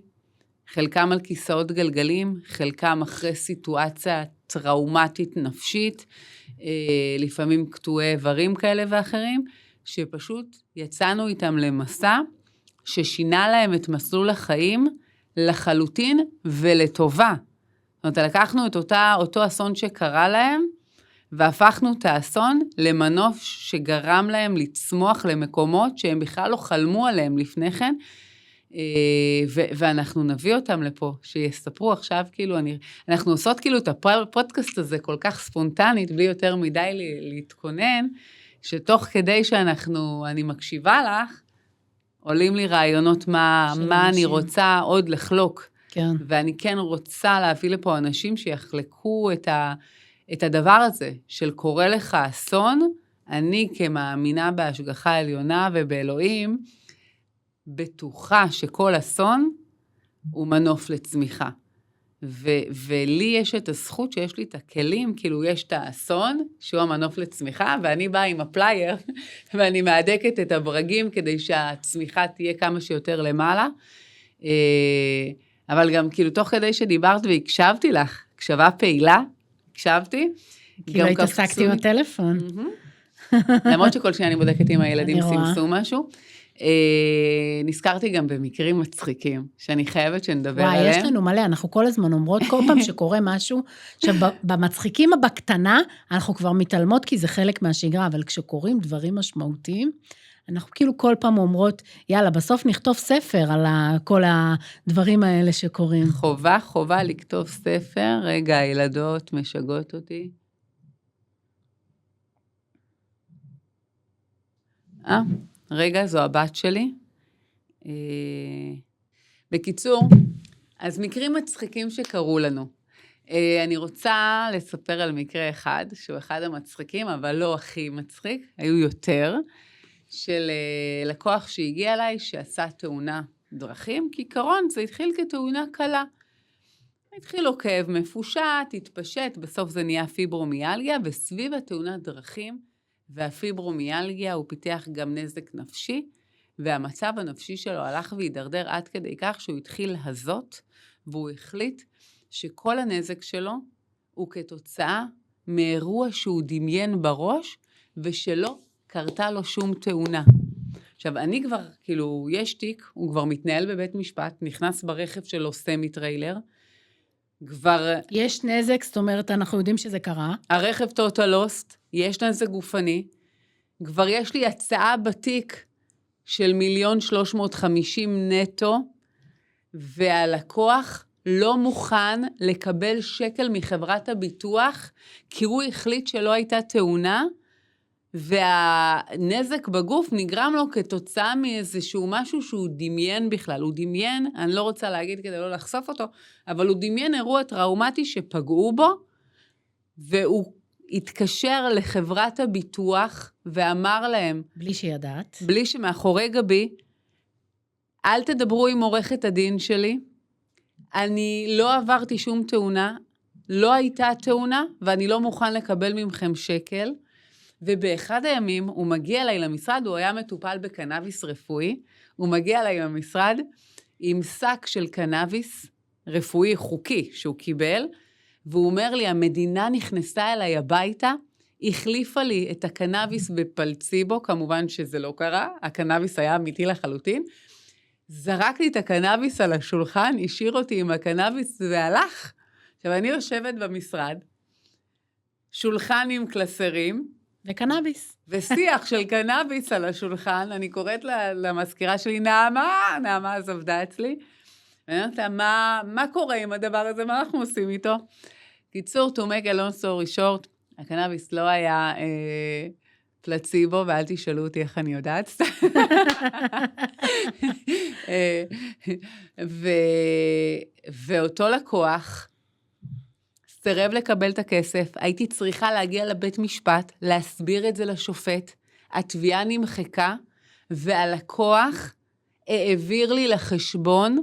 חלקם על כיסאות גלגלים, חלקם אחרי סיטואציה טראומטית נפשית, לפעמים קטועי איברים כאלה ואחרים, שפשוט יצאנו איתם למסע, ששינה להם את מסלול החיים לחלוטין ולטובה. זאת אומרת, לקחנו את אותו אסון שקרה להם, והפכנו את האסון למנוף שגרם להם לצמוח למקומות שהם בכלל לא חלמו עליהם לפני כן, ואנחנו נביא אותם לפה, שיספרו עכשיו, כאילו, אנחנו עושות כאילו את הפודקאסט הזה כל כך ספונטנית, בלי יותר מדי להתכונן, שתוך כדי אני מקשיבה לך, עולים לי רעיונות מה אני רוצה עוד לחלוק. כן. ואני כן רוצה להביא לפה אנשים שיחלקו את הדבר הזה, של קורא לך אסון, אני כמאמינה בהשגחה העליונה ובאלוהים, בטוחה שכל אסון הוא מנוף לצמיחה. ולי יש את הזכות שיש לי את הכלים, כאילו יש את האסון, שהוא המנוף לצמיחה, ואני באה עם הפלייר, ואני מעדקת את הברגים, כדי שהצמיחה תהיה כמה שיותר למעלה. אבל גם כאילו תוך כדי שדיברת והקשבתי לך, הקשבה פעילה, הקשבתי. כאילו התעסקתי עם הטלפון. למרות שכל שנייה אני בודקת עם הילדים סימסו משהו. נזכרתי גם במקרים מצחיקים, שאני חייבת שנדבר עליהם. וואי, יש לנו מלא, אנחנו כל הזמן אומרות, כל פעם שקורה משהו, שבמצחיקים בקטנה, אנחנו כבר מתעלמות, כי זה חלק מהשגרה, אבל כשקורים דברים משמעותיים, אנחנו כאילו כל פעם אומרות, יאללה, בסוף נכתוב ספר על כל הדברים האלה שקורים. חובה לכתוב ספר. רגע, הילדות משגעות אותי. רגע, זו הבת שלי. בקיצור, אז מקרים מצחיקים שקרו לנו. אני רוצה לספר על מקרה אחד, שהוא אחד המצחיקים, אבל לא הכי מצחיק, היו יותר, של לקוח שהגיע אליי, שעשה תאונה דרכים, כעיקרון זה התחיל כתאונה קלה. התחיל לו כאב מפושט, התפשט, בסוף זה נהיה פיברומיאלגיה, וסביב התאונת דרכים, והפיברומיאלגיה הוא פיתח גם נזק נפשי, והמצב הנפשי שלו הלך והידרדר עד כדי כך שהוא התחיל להזות, והוא החליט שכל הנזק שלו הוא כתוצאה מאירוע שהוא דמיין בראש, ושלא קרתה לו שום תאונה. עכשיו, אני כבר, כאילו, יש תיק, הוא כבר מתנהל בבית משפט, נכנס ברכב שלו סמי טריילר, כבר... יש נזק, זאת אומרת, אנחנו יודעים שזה קרה. הרכב total lost, יש נזק גופני, כבר יש לי הצעה בתיק של 1,350,000 נטו, והלקוח לא מוכן לקבל שקל מחברת הביטוח, כי הוא החליט שלא הייתה תאונה, והנזק בגוף נגרם לו כתוצאה מאיזשהו משהו שהוא דמיין בכלל. הוא דמיין, אני לא רוצה להגיד כדי לא לחשוף אותו, אבל הוא דמיין אירוע טראומטי שפגעו בו, והוא התקשר לחברת הביטוח ואמר להם, בלי שידעת. בלי שמאחורי גבי, אל תדברו עם עורכת הדין שלי, אני לא עברתי שום תאונה, לא הייתה תאונה, ואני לא מוכן לקבל ממכם שקל, ובאחד הימים הוא מגיע אליי למשרד, הוא היה מטופל בקנאביס רפואי, הוא מגיע אליי למשרד עם שק של קנאביס רפואי חוקי שהוא קיבל, והוא אומר לי, המדינה נכנסה אליי הביתה, החליפה לי את הקנאביס בפלציבו, כמובן שזה לא קרה, הקנאביס היה אמיתי לחלוטין, זרק לי את הקנאביס על השולחן, השאיר אותי עם הקנאביס והלך. עכשיו אני יושבת במשרד, שולחן עם קלסרים, וקנאביס. ושיח של קנאביס על השולחן, אני קוראת למזכירה שלי, נעמה אז עבדה אצלי, ואני אומרת לה, מה קורה עם הדבר הזה, מה אנחנו עושים איתו? קיצור, to make a long story short, הקנאביס לא היה פלציבו, ואל תשאלו אותי איך אני יודעת. ואותו לקוח, סירב לקבל את הכסף, הייתי צריכה להגיע לבית משפט, להסביר את זה לשופט, התביעה נמחקה, והלקוח העביר לי לחשבון,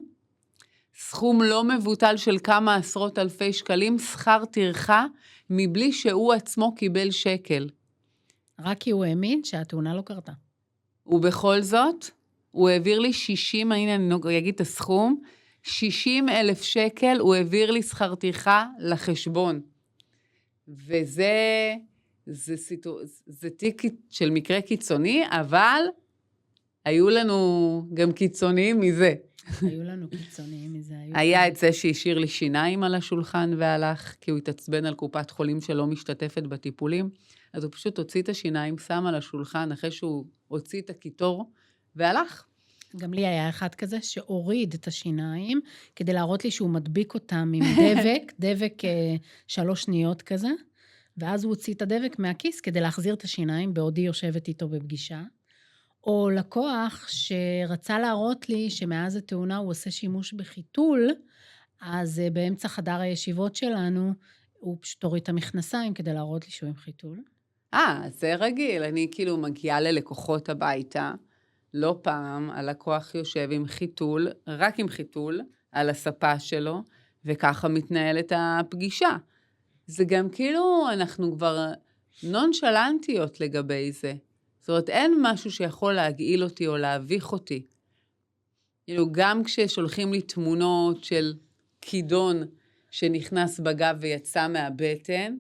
סכום לא מבוטל של כמה עשרות אלפי שקלים, שכר טרחה, מבלי שהוא עצמו קיבל שקל. רק כי הוא האמין שהתאונה לא קרתה. ובכל זאת, הוא העביר לי 60, הנה אני אגיד את הסכום, 60,000 שקל הוא העביר לי שכר טרחה לחשבון. וזה תיק של מקרה קיצוני, אבל היו לנו גם קיצוניים מזה. היו לנו קיצוניים מזה. היה את זה שהשאיר לי שיניים על השולחן והלך, כי הוא התעצבן על קופת חולים שלא משתתפת בטיפולים, אז הוא פשוט הוציא את השיניים, שם על השולחן, אחרי שהוא הוציא את הקיטור, והלך. גם לי היה אחד כזה שהוריד את השיניים, כדי להראות לי שהוא מדביק אותם עם דבק 3 שניות כזה, ואז הוא הוציא את הדבק מהכיס כדי להחזיר את השיניים, בעודי יושבת איתו בפגישה, או לקוח שרצה להראות לי שמאז התאונה הוא עושה שימוש בחיתול, אז באמצע חדר הישיבות שלנו, הוא פשוט הוריד את המכנסיים כדי להראות לי שהוא עם חיתול. זה רגיל, אני כאילו מגיעה ללקוחות הביתה, לא פעם הלקוח יושב עם חיתול, רק עם חיתול, על הספה שלו, וככה מתנהלת הפגישה. זה גם כאילו אנחנו כבר נונשלנטיות לגבי זה. זאת אומרת, אין משהו שיכול להגעיל אותי או להביך אותי. כאילו, גם כששולחים לי תמונות של כידון שנכנס בגב ויצא מהבטן,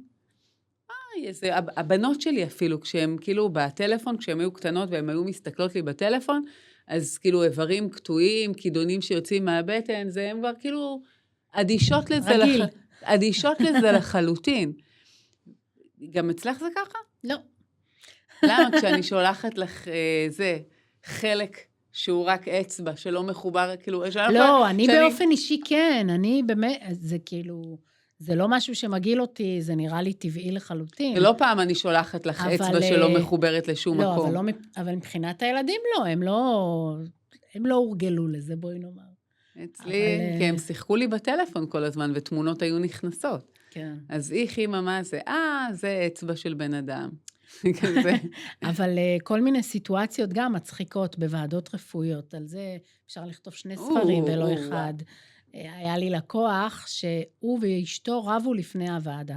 הבנות שלי אפילו, כשהן כאילו בטלפון, כשהן היו קטנות והן היו מסתכלות לי בטלפון, אז כאילו איברים קטועים, כידונים שיוצאים מהבטן, זה הם כבר כאילו אדישות לזה, אדישות לזה לחלוטין. גם אצלך זה ככה? לא. למה? כשאני שולחת לך חלק שהוא רק אצבע, שלא מחובר, כאילו... לא, אני באופן אישי כן, אני באמת, זה כאילו... זה לא משהו שמגיל אותי, זה נראה לי טבעי לחלוטין. לא פעם אני שולחת לך אצבע שלא מחוברת לשום מקום. לא, אבל מבחינת הילדים לא, הם לא הורגלו לזה, בואי נאמר. אצלי, כי הם שיחקו לי בטלפון כל הזמן, ותמונות היו נכנסות. כן. אז חימה מה זה? זה אצבע של בן אדם. אבל כל מיני סיטואציות גם מצחיקות בוועדות רפואיות, על זה אפשר לכתוב 2 ספרים ולא אחד. היה לי לקוח שהוא ואשתו רבו לפני הוועדה,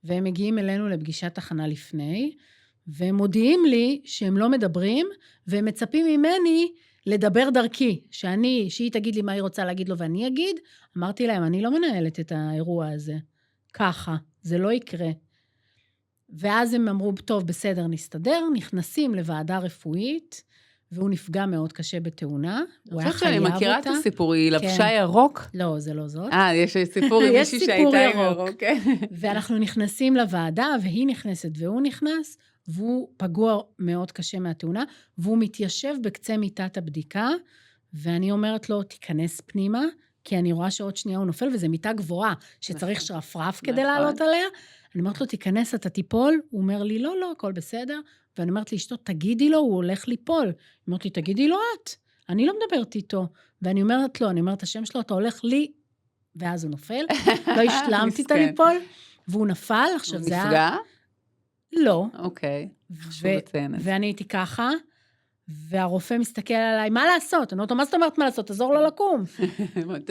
והם מגיעים אלינו לפגישת הכנה לפני, והם מודיעים לי שהם לא מדברים, והם מצפים ממני לדבר דרכי, שהיא תגיד לי מה היא רוצה להגיד לו ואני אגיד. אמרתי להם, אני לא מנהלת את האירוע הזה, ככה, זה לא יקרה. ואז הם אמרו, טוב, בסדר, נסתדר, נכנסים לוועדה רפואית, והוא נפגע מאוד קשה בתאונה. אני חושבת שאני מכירה את הסיפור, היא לבשה ירוק? לא, זה לא זאת. יש סיפור עם מישהי שהייתה עם ירוק. ואנחנו נכנסים לוועדה, והיא נכנסת והוא נכנס, והוא פגוע מאוד קשה מהתאונה, והוא מתיישב בקצה מיטת הבדיקה, ואני אומרת לו, תיכנס פנימה, כי אני רואה שעוד שנייה הוא נופל, וזו מיטה גבוהה, שצריך שרפרף כדי לעלות עליה. אני אומרת לו, תיכנס, אתה תיפול. הוא אומר לי, לא, הכל בסדר. ואני אומרת לי, אשתו, תגידי לו, הוא הולך ליפול. היא אומרת לי, תגידי לו את. אני לא מדברת איתו. ואני אומרת לו, אני אומרת, השם שלו, אתה הולך לי, ואז הוא נופל. לא השלמתי את הליפול, והוא נפל. הוא נפגע? לא. אוקיי, חשוב לציין את זה. ואני הייתי ככה, והרופא מסתכל עליי, מה לעשות? אני אומרת לו, מה זאת אומרת מה לעשות? תעזור לו לקום.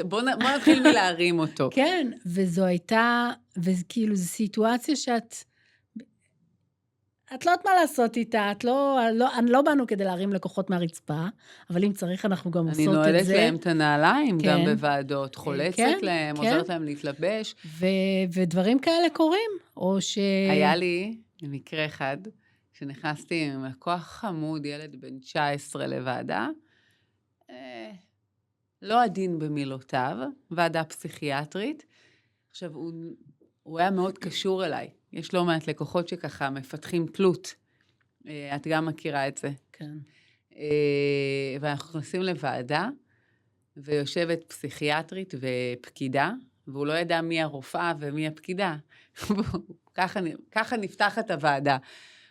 בוא נתחיל מלהרים אותו. כן, וזו הייתה, וכאילו זו סיטואציה את לא יודעת מה לעשות איתה, אני לא באנו כדי להרים לקוחות מהרצפה, אבל אם צריך אנחנו גם עושות את זה. אני נועלת להם את הנעליים, גם בוועדות, חולצת להם, עוזרת להם להתלבש. ודברים כאלה קורים, או היה לי מקרה אחד, כשנכנסתי עם לקוח חמוד, ילד בן 19 לוועדה, לא עדין במילותיו, ועדה פסיכיאטרית. עכשיו, הוא היה מאוד קשור אליי. יש לא מעט לקוחות שככה מפתחים תלות. את גם מכירה את זה. כן. ואנחנו נכנסים לוועדה, ויושבת פסיכיאטרית ופקידה, והוא לא ידע מי הרופאה ומי הפקידה. ככה נפתחת הוועדה.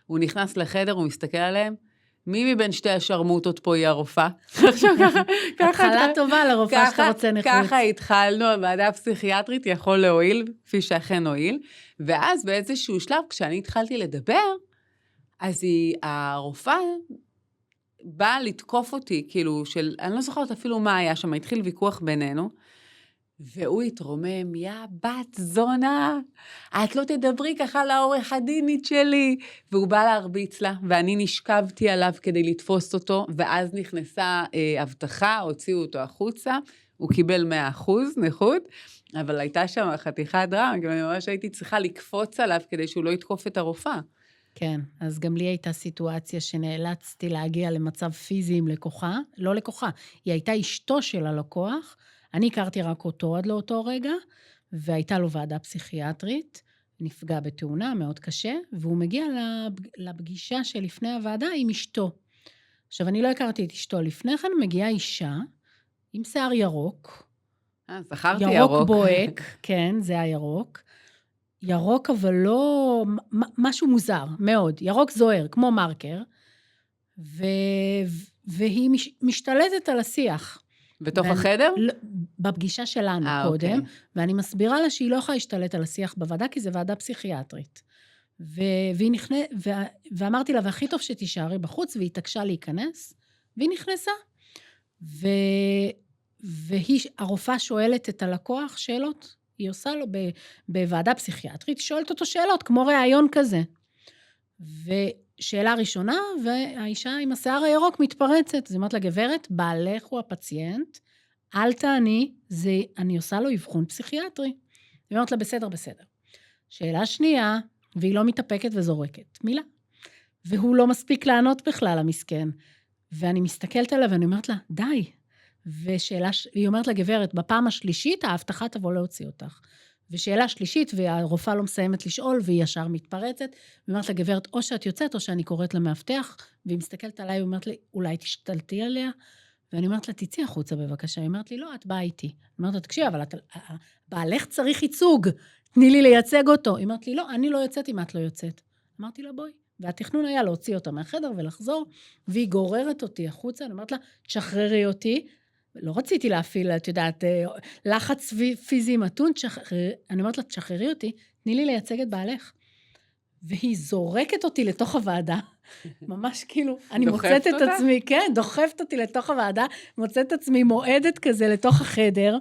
הוא נכנס לחדר, הוא מסתכל עליהם, מי מבין שתי השרמוטות פה היא הרופאה? התחלה טובה לרופאה שאתה רוצה נחוץ. ככה התחלנו, הוועדה הפסיכיאטרית יכול להועיל, כפי שאכן הועיל, ואז באיזשהו שלב, כשאני התחלתי לדבר, אז הרופאה באה לתקוף אותי, כאילו, אני לא זוכרת אפילו מה היה שם, התחיל ויכוח בינינו, והוא התרומם, יא בת זונה, את לא תדברי ככה לעורך הדינית שלי. והוא בא להרביץ לה, ואני נשכבתי עליו כדי לתפוס אותו, ואז נכנסה הבטחה, הוציאו אותו החוצה, הוא קיבל 100% נכות, אבל הייתה שם חתיכת דרמה, כי אני ממש הייתי צריכה לקפוץ עליו, כדי שהוא לא יתקוף את הרופאה. כן, אז גם לי הייתה סיטואציה שנאלצתי להגיע למצב פיזי עם לקוחה, לא לקוחה, היא הייתה אשתו של הלקוח, אני הכרתי רק אותו עד לאותו רגע, והייתה לו ועדה פסיכיאטרית, נפגע בתאונה מאוד קשה, והוא מגיע לפגישה שלפני הוועדה עם אשתו. עכשיו, אני לא הכרתי את אשתו לפני כן, מגיעה אישה עם שיער ירוק. זכרתי ירוק. ירוק בוהק, כן, זה הירוק. ירוק אבל לא, משהו מוזר, מאוד. ירוק זוהר, כמו מרקר, והיא משתלטת על השיח. בתוך החדר? בפגישה שלנו קודם, ואני מסבירה לה שהיא לא יכולה להשתלט על השיח בוועדה, כי זו ועדה פסיכיאטרית. ואמרתי לה, והכי טוב שתישארי בחוץ, והיא התעקשה להיכנס, והיא נכנסה. הרופאה שואלת את הלקוח שאלות, היא עושה לו בוועדה פסיכיאטרית, היא שואלת אותו שאלות, כמו ראיון כזה. ושאלה ראשונה, והאישה עם השיער הירוק מתפרצת, זאת אומרת לגברת, בעלך הוא הפציינט, אל תעני, אני עושה לו אבחון פסיכיאטרי. היא אומרת לה, בסדר. שאלה שנייה, והיא לא מתאפקת וזורקת, מילה. והוא לא מספיק לענות בכלל, המסכן. ואני מסתכלת עליה ואני אומרת לה, די. והיא אומרת לגברת, בפעם השלישית, ההבטחה תבוא להוציא אותך. ושאלה שלישית, והרופאה לא מסיימת לשאול, והיא ישר מתפרצת, והיא אומרת לגברת, או שאת יוצאת, או שאני קוראת למאבטח, והיא מסתכלת עליי, היא אומרת לי, אולי תשתלטי עליה, ואני אומרת לה, תצאי החוצה בבקשה, היא אומרת לי, לא, את באה איתי. היא אומרת לה, תקשיב, אבל בעלך צריך ייצוג, תני לי לייצג אותו. היא אומרת לי, לא, אני לא יוצאת אם את לא יוצאת. אמרתי לה, בואי. והתכנון היה להוציא אותה מהחדר ולחזור, והיא גוררת אותי החוצה, אני אומרת לה, תשחררי אותי, לא רציתי להפעיל, את יודעת, לחץ פיזי מתון, אני אומרת לה, תשחררי אותי, תני לי לייצג את בעלך. והיא זורקת אותי לתוך הוועדה, ממש כאילו, אני מוצאת את עצמי, כן, דוחפת אותי לתוך הוועדה, מוצאת את עצמי מועדת כזה לתוך החדר,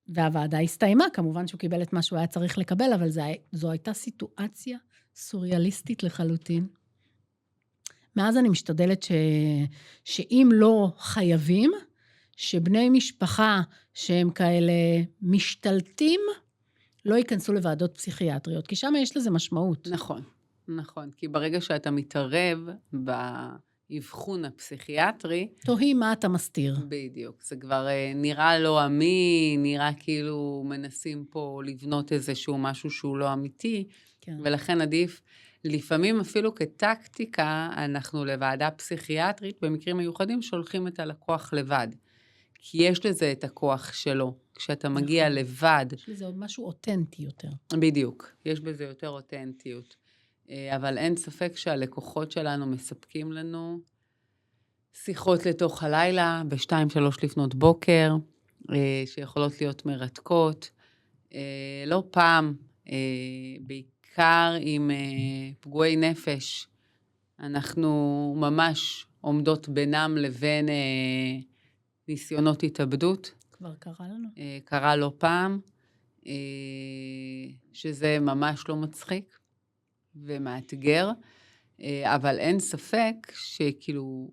והוועדה הסתיימה, כמובן שהוא קיבל את מה שהוא היה צריך לקבל, אבל זו הייתה סיטואציה סוריאליסטית לחלוטין. מאז אני משתדלת שאם לא חייבים, שבני משפחה שהם כאלה משתלטים, לא ייכנסו לוועדות פסיכיאטריות, כי שם יש לזה משמעות. נכון, כי ברגע שאתה מתערב האבחון הפסיכיאטרי. תוהי מה אתה מסתיר. בדיוק, זה כבר נראה לא אמין, נראה כאילו מנסים פה לבנות איזשהו משהו שהוא לא אמיתי, כן. ולכן עדיף, לפעמים אפילו כטקטיקה, אנחנו לוועדה פסיכיאטרית, במקרים מיוחדים שולחים את הלקוח לבד. כי יש לזה את הכוח שלו, כשאתה מגיע לבד. יש לזה עוד משהו אותנטי יותר. בדיוק, יש בזה יותר אותנטיות. אבל אין ספק שהלקוחות שלנו מספקים לנו שיחות לתוך הלילה, ב-2-3 לפנות בוקר, שיכולות להיות מרתקות. לא פעם, בעיקר עם פגועי נפש, אנחנו ממש עומדות בינם לבין ניסיונות התאבדות. כבר קרה לנו. קרה לא פעם, שזה ממש לא מצחיק ומאתגר, אבל אין ספק שכאילו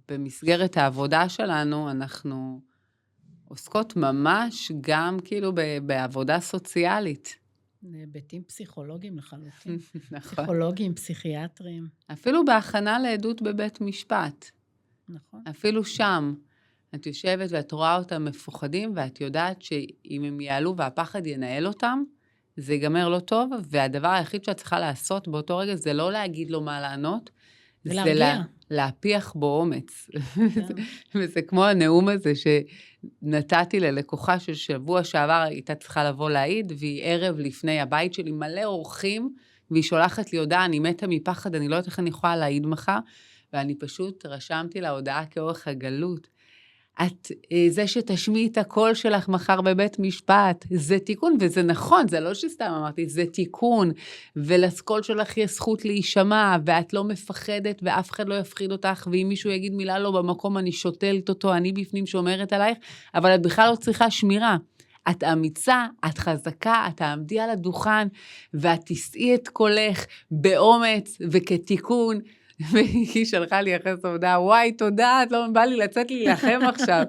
במסגרת העבודה שלנו אנחנו עוסקות ממש גם כאילו בעבודה סוציאלית. היבטים פסיכולוגיים לחלוטין. נכון. פסיכולוגיים, פסיכיאטריים. אפילו בהכנה לעדות בבית משפט. נכון. אפילו שם. את יושבת ואת רואה אותם מפוחדים, ואת יודעת שאם הם יעלו והפחד ינהל אותם, זה ייגמר לא טוב, והדבר היחיד שאת צריכה לעשות באותו רגע, זה לא להגיד לו מה לענות, זה להפיח בו אומץ. וזה כמו הנאום הזה שנתתי ללקוחה ששבוע שעבר הייתה צריכה לבוא להעיד, והיא ערב לפני הבית שלי מלא אורחים, והיא שולחת לי הודעה, אני מתה מפחד, אני לא יודעת איך אני יכולה להעיד מחר, ואני פשוט רשמתי לה הודעה כאורך הגלות. את, זה שתשמיעי את הקול שלך מחר בבית משפט, זה תיקון, וזה נכון, זה לא שסתם אמרתי, זה תיקון, ולקול שלך יש זכות להישמע, ואת לא מפחדת, ואף אחד לא יפחיד אותך, ואם מישהו יגיד מילה לא במקום, אני שותלת אותו, אני בפנים שומרת עלייך, אבל את בכלל לא צריכה שמירה. את אמיצה, את חזקה, את תעמדי על הדוכן, ואת תשאי את קולך באומץ וכתיקון, והיא שלחה לי אחרי סעודה, וואי, תודה, את לא בא לי לצאת להילחם עכשיו.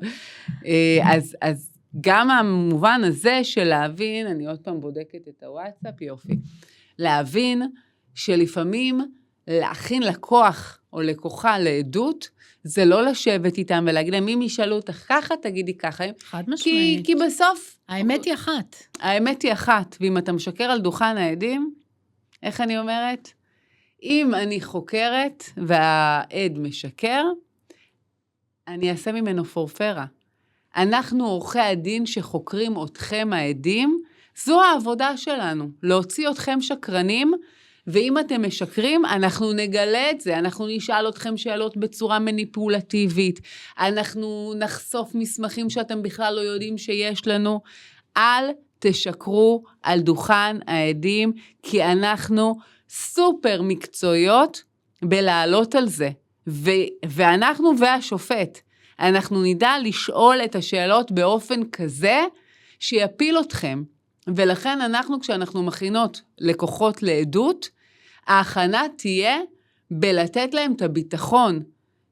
אז גם המובן הזה של להבין, אני עוד פעם בודקת את הוואטסאפ, יופי, להבין שלפעמים להכין לקוח או לקוחה לעדות, זה לא לשבת איתם ולהגיד להם, אם ישאלו אותך ככה, תגידי ככה. חד משמעית. כי בסוף... האמת היא אחת. האמת היא אחת, ואם אתה משקר על דוכן העדים, איך אני אומרת? אם אני חוקרת והעד משקר, אני אעשה ממנו פורפרה. אנחנו עורכי הדין שחוקרים אתכם העדים, זו העבודה שלנו, להוציא אתכם שקרנים, ואם אתם משקרים, אנחנו נגלה את זה, אנחנו נשאל אתכם שאלות בצורה מניפולטיבית, אנחנו נחשוף מסמכים שאתם בכלל לא יודעים שיש לנו, אל תשקרו על דוכן העדים, כי אנחנו סופר מקצועיות בלעלות על זה, ואנחנו והשופט, אנחנו נדע לשאול את השאלות באופן כזה, שיפיל אתכם, ולכן אנחנו כשאנחנו מכינות לקוחות לעדות, ההכנה תהיה בלתת להם את הביטחון,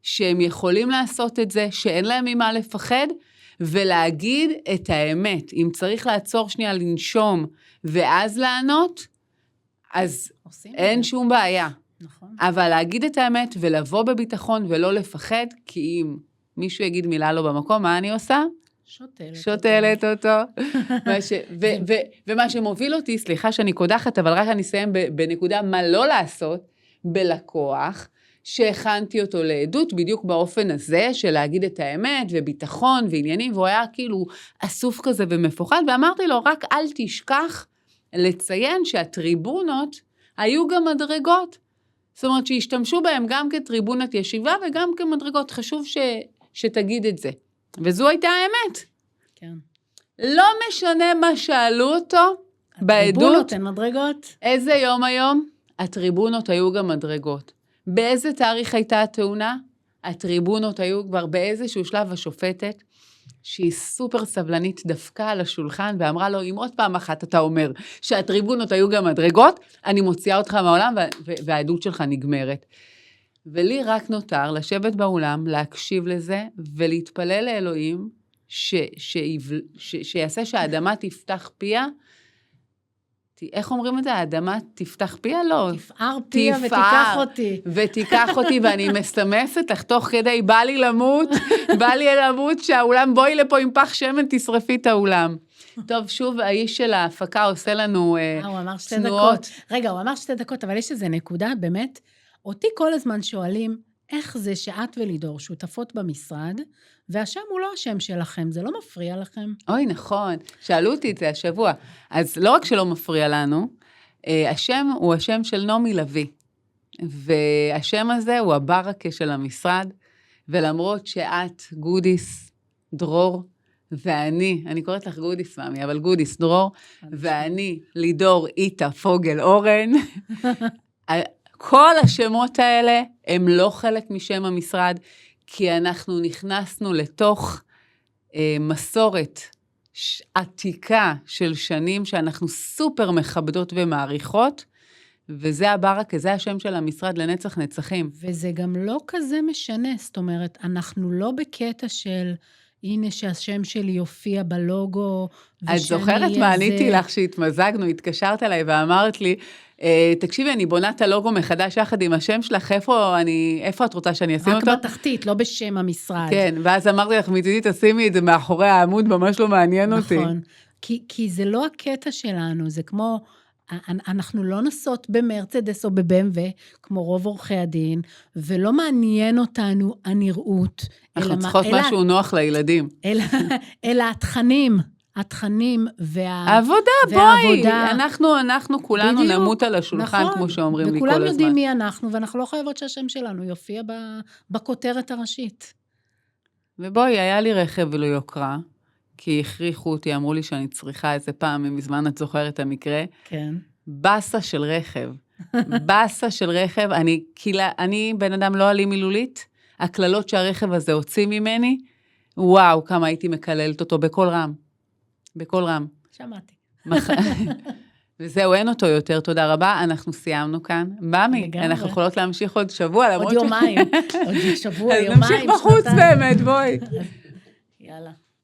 שהם יכולים לעשות את זה, שאין להם ממה לפחד, ולהגיד את האמת. אם צריך לעצור שנייה לנשום, ואז לענות, אז אין שום בעיה. נכון. אבל להגיד את האמת ולבוא בביטחון ולא לפחד, כי אם מישהו יגיד מילה לא במקום, מה אני עושה? שותלת אותו. ומה שמוביל אותי, סליחה שאני קודחת, אבל רק אני אסיים בנקודה מה לא לעשות בלקוח, שהכנתי אותו לעדות בדיוק באופן הזה, של להגיד את האמת וביטחון ועניינים, והוא היה כאילו אסוף כזה ומפוחד, ואמרתי לו, רק אל תשכח לציין שהטריבונות היו גם מדרגות. זאת אומרת שהשתמשו בהם גם כטריבונת ישיבה וגם כמדרגות. חשוב שתגיד את זה. וזו הייתה האמת. כן. לא משנה מה שאלו אותו בעדות. הטריבונות הן מדרגות. איזה יום היום? הטריבונות היו גם מדרגות. באיזה תאריך הייתה התאונה? הטריבונות היו כבר באיזשהו שלב השופטת, שהיא סופר סבלנית דווקא על השולחן, ואמרה לו, אם עוד פעם אחת אתה אומר שהטריבונות היו גם מדרגות, אני מוציאה אותך מהעולם והעדות שלך נגמרת. ולי רק נותר לשבת באולם, להקשיב לזה, ולהתפלל לאלוהים, שיעשה שהאדמה תפתח פיה, איך אומרים את זה? האדמה תפתח פיה? לא. תפער פיה ותיקח אותי. ותיקח אותי, ואני מסמסת לך תוך כדי, בא לי למות שהאולם, בואי לפה עם פח שמן, תשרפי את האולם. טוב, שוב, האיש של ההפקה עושה לנו הוא אמר 2 דקות. רגע, הוא אמר 2 דקות, אבל יש איזו נקודה, באמת, אותי כל הזמן שואלים, איך זה שאת ולידור שותפות במשרד, והשם הוא לא השם שלכם, זה לא מפריע לכם? אוי, נכון, שאלו אותי את זה השבוע. אז לא רק שלא מפריע לנו, השם הוא השם של נעמי לוי, והשם הזה הוא הברקה של המשרד, ולמרות שאת גודיס דרור, אני קוראת לך גודיס מאמי, אבל גודיס דרור, ואני לידור איתה פוגל אורן, כל השמות האלה הם לא חלק משם המשרד, כי אנחנו נכנסנו לתוך מסורת עתיקה של שנים, שאנחנו סופר מכבדות ומעריכות, וזה הברקה, זה השם של המשרד לנצח נצחים. וזה גם לא כזה משנה, זאת אומרת, אנחנו לא בקטע של, הנה שהשם שלי יופיע בלוגו, את זוכרת מה עניתי לך שהתמזגנו, התקשרת אליי ואמרת לי, תקשיבי, אני בונה את הלוגו מחדש יחד עם השם שלך, איפה את רוצה שאני אשים אותו? רק בתחתית, לא בשם המשרד. כן, ואז אמרתי לך, מצידי תשימי את זה מאחורי העמוד, ממש לא מעניין אותי. נכון, כי זה לא הקטע שלנו, זה כמו, אנחנו לא נסות במרצדס או בבמב, כמו רוב עורכי הדין, ולא מעניין אותנו הנראות. אנחנו צריכות משהו נוח לילדים. אלא התכנים העבודה, בואי, אנחנו כולנו בדיוק, נמות על השולחן, נכון, כמו שאומרים לי כל הזמן. וכולם יודעים מי אנחנו, ואנחנו לא חייבות שהשם שלנו יופיע בכותרת הראשית. ובואי, היה לי רכב ולא יוקרה, כי הכריחו אותי, אמרו לי שאני צריכה איזה פעם, מזמן את זוכרת את המקרה. כן. בסה של רכב, אני בן אדם לא אלים מילולית, הכללות שהרכב הזה הוציא ממני, וואו, כמה הייתי מקללת אותו בכל רם. שמעתי. וזהו, אין אותו יותר, תודה רבה, אנחנו סיימנו כאן. במי, אנחנו יכולות להמשיך עוד שבוע, עוד יומיים, עוד שבוע, יומיים. אז נמשיך בחוץ באמת, בואי. יאללה.